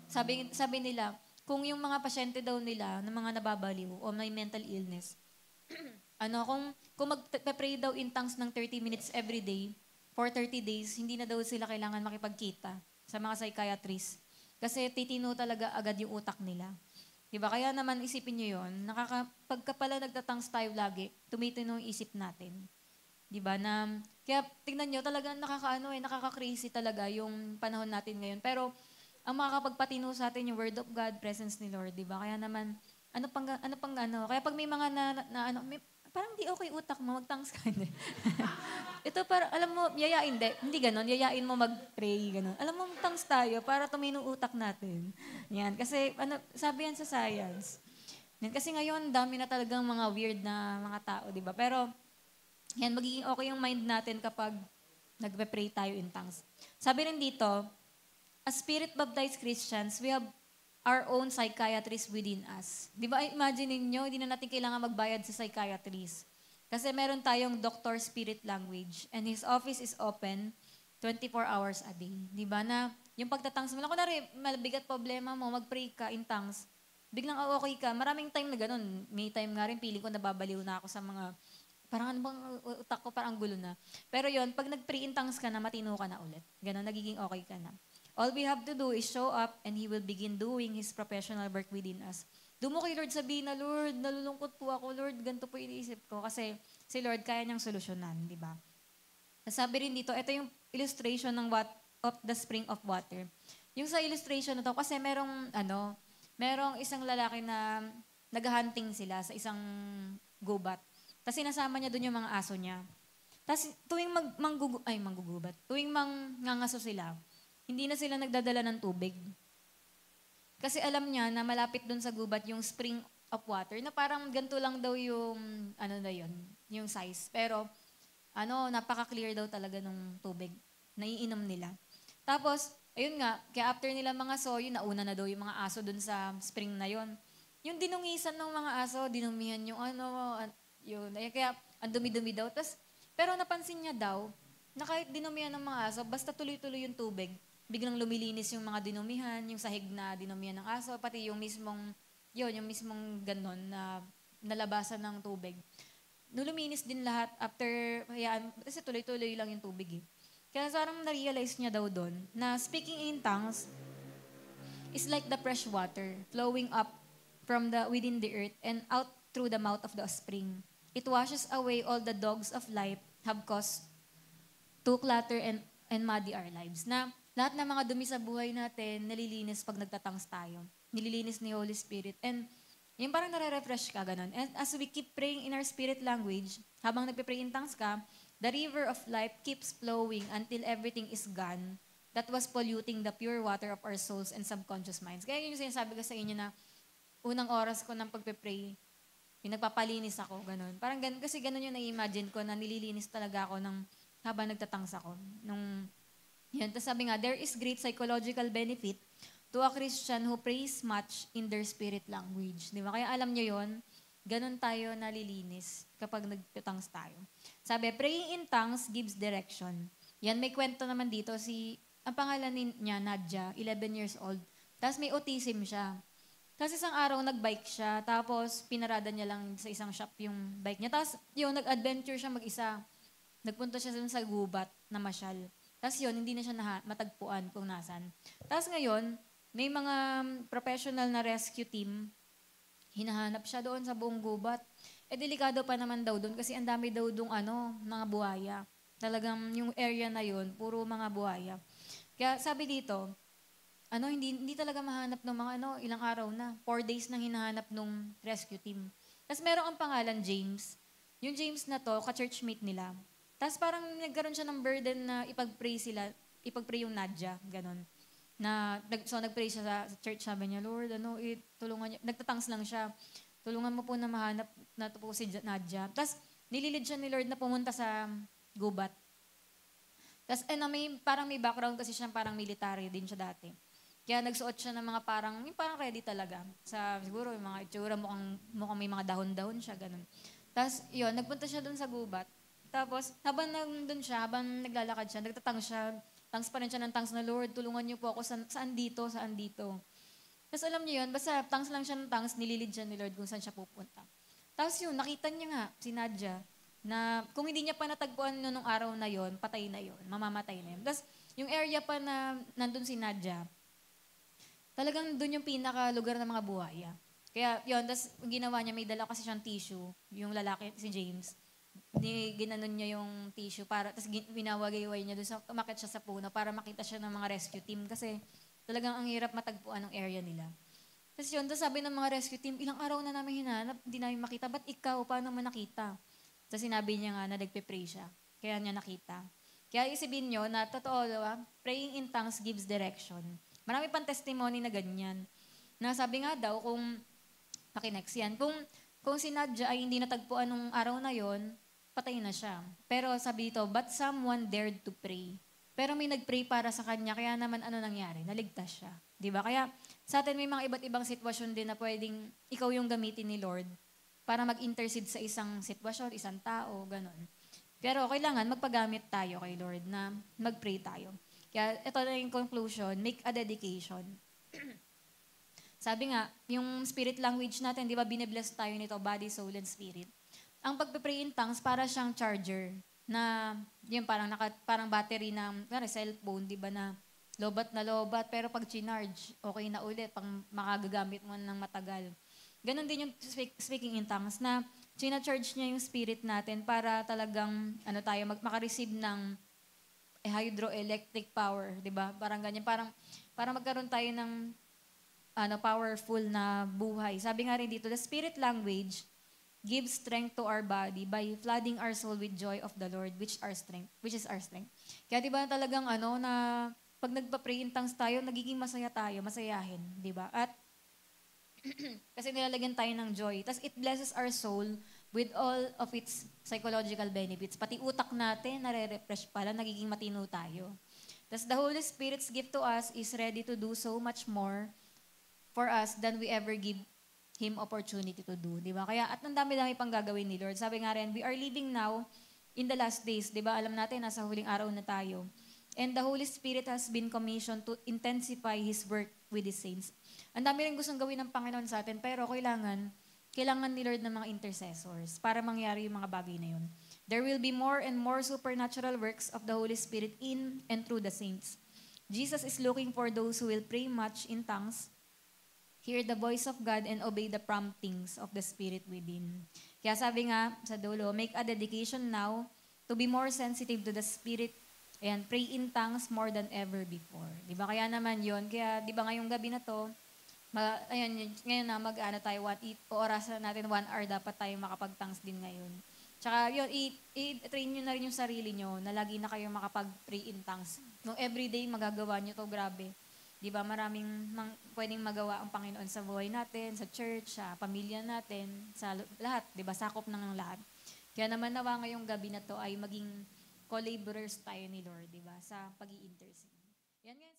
Sabi nila, kung yung mga pasyente daw nila, ng mga nababaliw o may mental illness, kung magpe-pray daw in tongues ng 30 minutes every day, for 30 days, hindi na daw sila kailangan makipagkita sa mga psychiatrists. Kasi titino talaga agad yung utak nila. Diba? Kaya naman isipin nyo yun, pagka pala nagtatangs tayo lagi, tumitino yung isip natin. Diba? Kaya tingnan nyo, talagang nakaka-crazy talaga yung panahon natin ngayon. Pero, ang makakapagpatino sa atin yung Word of God, presence ni Lord, di ba? Kaya naman, kaya pag may mga parang di okay utak mo, mag-tongues ka, hindi. Ito alam mo, hindi ganon, yayain mo mag-pray, ganon. Alam mo, mag-tongues tayo para tumino utak natin. Yan, kasi, sabi yan sa science. Yan, kasi ngayon, dami na talagang mga weird na mga tao, di ba? Pero, yan, magiging okay yung mind natin kapag nagpe-pray tayo in tongues. Sabi rin dito, as Spirit-baptized Christians, we have our own psychiatrist within us. Di ba, imagine niyo, hindi na natin kailangan magbayad sa psychiatrist. Kasi meron tayong Doctor Spirit Language and his office is open 24 hours a day. Di ba, na yung pagtatangs mo, kunwari, mabigat problema mo, mag-pray ka in tongues, biglang okay ka. Maraming time na ganun. May time nga rin, feeling ko nababaliw na ako sa mga, parang utak ko parang gulo na. Pero yon pag nag-pray in tongues ka na, matino ka na ulit. Ganun, nagiging okay ka na. All we have to do is show up and He will begin doing His professional work within us. Doon mo kay Lord sabihin na, Lord, nalulungkot po ako, Lord, ganito po iniisip ko. Kasi si Lord kaya niyang solusyonan, di ba? Sabi rin dito, ito yung illustration ng of the spring of water. Yung sa illustration na to, kasi merong isang lalaki na naghahunting sila sa isang gubat. Tapos sinasama niya doon yung mga aso niya. Tapos tuwing manggugubat, tuwing mangangaso sila, hindi na sila nagdadala ng tubig. Kasi alam niya na malapit dun sa gubat yung spring of water na parang ganito lang daw yung, yung size. Pero, napaka-clear daw talaga ng tubig na iinom nila. Tapos, ayun nga, kaya after nila mga yun, nauna na daw yung mga aso dun sa spring na yun. Yung dinungisan ng mga aso, dinumihan yung yun. Kaya, ang dumi-dumi daw. Pero napansin niya daw, na kahit dinumihan ng mga aso, basta tuloy-tuloy yung tubig, biglang lumilinis yung mga dinumihan, yung sahig na dinumihan ng aso, pati yung mismong ganon na nalabasan ng tubig. Luminis din lahat after, kasi tuloy-tuloy lang yung tubig eh. Kaya sarang na-realize niya daw doon na speaking in tongues is like the fresh water flowing up from within the earth and out through the mouth of the spring. It washes away all the dogs of life have caused to clutter and muddy our lives. Na lahat ng mga dumi sa buhay natin, nalilinis pag nagtatangs tayo. Nililinis ni Holy Spirit. And yung parang nare-refresh ka, ganun. And as we keep praying in our spirit language, habang nagpe-pray in tongues ka, the river of life keeps flowing until everything is gone that was polluting the pure water of our souls and subconscious minds. Kaya yun yung sinasabi ko sa inyo na unang oras ko ng pagpe-pray, yung nagpapalinis ako, ganun. Parang ganun, kasi ganun yung na-imagine ko na nililinis talaga ako ng habang nagtatangs ako. Yan. Tapos sabi nga, there is great psychological benefit to a Christian who prays much in their spirit language. Di ba? Kaya alam nyo yon, ganun tayo nalilinis kapag nagtatangs tayo. Sabi, praying in tongues gives direction. Yan, may kwento naman dito. Ang pangalan niya, Nadia, 11 years old. Tapos may autism siya. Tapos isang araw, nag-bike siya. Tapos pinarada niya lang sa isang shop yung bike niya. Tapos yun, nag-adventure siya mag-isa. Nagpunta siya sa gubat na masyal. Tapos yun, hindi na siya matagpuan kung nasan. Tapos ngayon, may mga professional na rescue team, hinahanap siya doon sa buong gubat. Delikado pa naman daw doon kasi ang dami daw doon mga buhaya. Talagang yung area na yun, puro mga buhaya. Kaya sabi dito, hindi talaga mahanap ng mga ilang araw na. 4 days nang hinahanap nung rescue team. Tapos meron ang pangalan, James. Yung James na to, ka-churchmate nila. Tapos parang nagkaroon siya ng burden na ipag-pray yung Nadia, ganon. So nag-pray siya sa church, sabi niya, Lord, tulungan niya. Nagtatangs lang siya. Tulungan mo po na mahanap na to po si Nadia. Tapos nililid siya ni Lord na pumunta sa gubat. Tapos parang may background kasi siya, parang military din siya dati. Kaya nagsuot siya ng mga parang ready talaga. Siguro yung mga itsura, mukhang may mga dahon-dahon siya, ganun. Tapos yun, nagpunta siya doon sa gubat. Tapos, habang nandun siya, habang naglalakad siya, nagtatangs siya. Tangs pa rin siya ng tangs na, Lord, tulungan niyo po ako. Saan dito? Tapos alam niyo yun, basta tangs lang siya ng tangs, nililid siya ni Lord kung saan siya pupunta. Tapos yun, nakita niya nga, si Nadia, na kung hindi niya pa natagpuan nung araw na yon, patay na yon, mamamatay na yun. Tapos yung area pa na nandun si Nadia, talagang doon yung pinaka-lugar ng mga buhaya. Kaya yun, tapos ginawa niya, may dala kasi siyang tissue, yung lalaki, si James. Ginanon niya yung tissue tapos winawagayway niya doon umakit siya sa puno para makita siya ng mga rescue team kasi talagang ang hirap matagpuan ng area nila. Tapos yun, sabi ng mga rescue team, ilang araw na namin hinanap, hindi namin makita. Ba't ikaw? Paano mo nakita? Tapos sinabi niya nga na nagpe-pray siya. Kaya niya nakita. Kaya isipin nyo na totoo, diba? Praying in tongues gives direction. Marami pang testimony na ganyan. Na sabi nga daw, pakinext yan, kung si Nadia ay hindi natagpuan nung araw na yon, patay na siya. Pero sabi dito, but someone dared to pray. Pero may nagpray para sa kanya, kaya naman nangyari? Naligtas siya. Diba? Kaya sa atin may mga iba't ibang sitwasyon din na pwedeng ikaw yung gamitin ni Lord para mag-intercede sa isang sitwasyon, isang tao, ganun. Pero kailangan magpagamit tayo kay Lord na mag-pray tayo. Kaya ito na yung conclusion, make a dedication. Sabi nga, yung spirit language natin, di ba, binibless tayo nito, body, soul, and spirit. Ang pagpe-pray in tongues, para siyang charger na, yun, parang battery ng cellphone, di ba, na lobat, pero pag chinarge, okay na ulit, pang makagagamit mo ng matagal. Ganon din yung speaking in tongues, na china-charge niya yung spirit natin para talagang, tayo, makareceive ng hydroelectric power, di ba? Parang ganyan, para magkaroon tayo ng powerful na buhay. Sabi nga rin dito, the spirit language gives strength to our body by flooding our soul with joy of the Lord, which is our strength. Kaya diba talagang na pag nagpa-pray in tongues tayo, nagiging masaya tayo, masayahin, diba? At kasi nilalagyan tayo ng joy. Tapos it blesses our soul with all of its psychological benefits. Pati utak natin, nare-refresh pala, nagiging matino tayo. Tapos the Holy Spirit's gift to us is ready to do so much more for us than we ever give Him opportunity to do. Di ba? Kaya, at ang dami-dami pang gagawin ni Lord. Sabi nga rin, we are living now in the last days. Di ba? Alam natin, nasa huling araw na tayo. And the Holy Spirit has been commissioned to intensify His work with His saints. Ang dami rin gustong gawin ng Panginoon sa atin, pero kailangan ni Lord ng mga intercessors para mangyari yung mga bagay na yun. There will be more and more supernatural works of the Holy Spirit in and through the saints. Jesus is looking for those who will pray much in tongues, hear the voice of God, and obey the promptings of the Spirit within. Kaya sabi nga sa dulo, make a dedication now to be more sensitive to the Spirit and pray in tongues more than ever before. Di ba? Kaya naman yun. Kaya di ba ngayong gabi na to, ngayon na tayo, orasan natin 1 hour, dapat tayo makapag-tongues din ngayon. Tsaka yun, i-train nyo na rin yung sarili nyo na lagi na kayo makapag-pray in tongues. Nung everyday magagawa nyo to, grabe. Di ba, maraming pwedeng magawa ang Panginoon sa buhay natin, sa church, sa pamilya natin, sa lahat. Di ba, sakop ng lahat. Kaya naman nawa ngayong gabi na to ay maging co-laborers tayo ni Lord, di ba? Sa pag-i-intercede. Yan nga.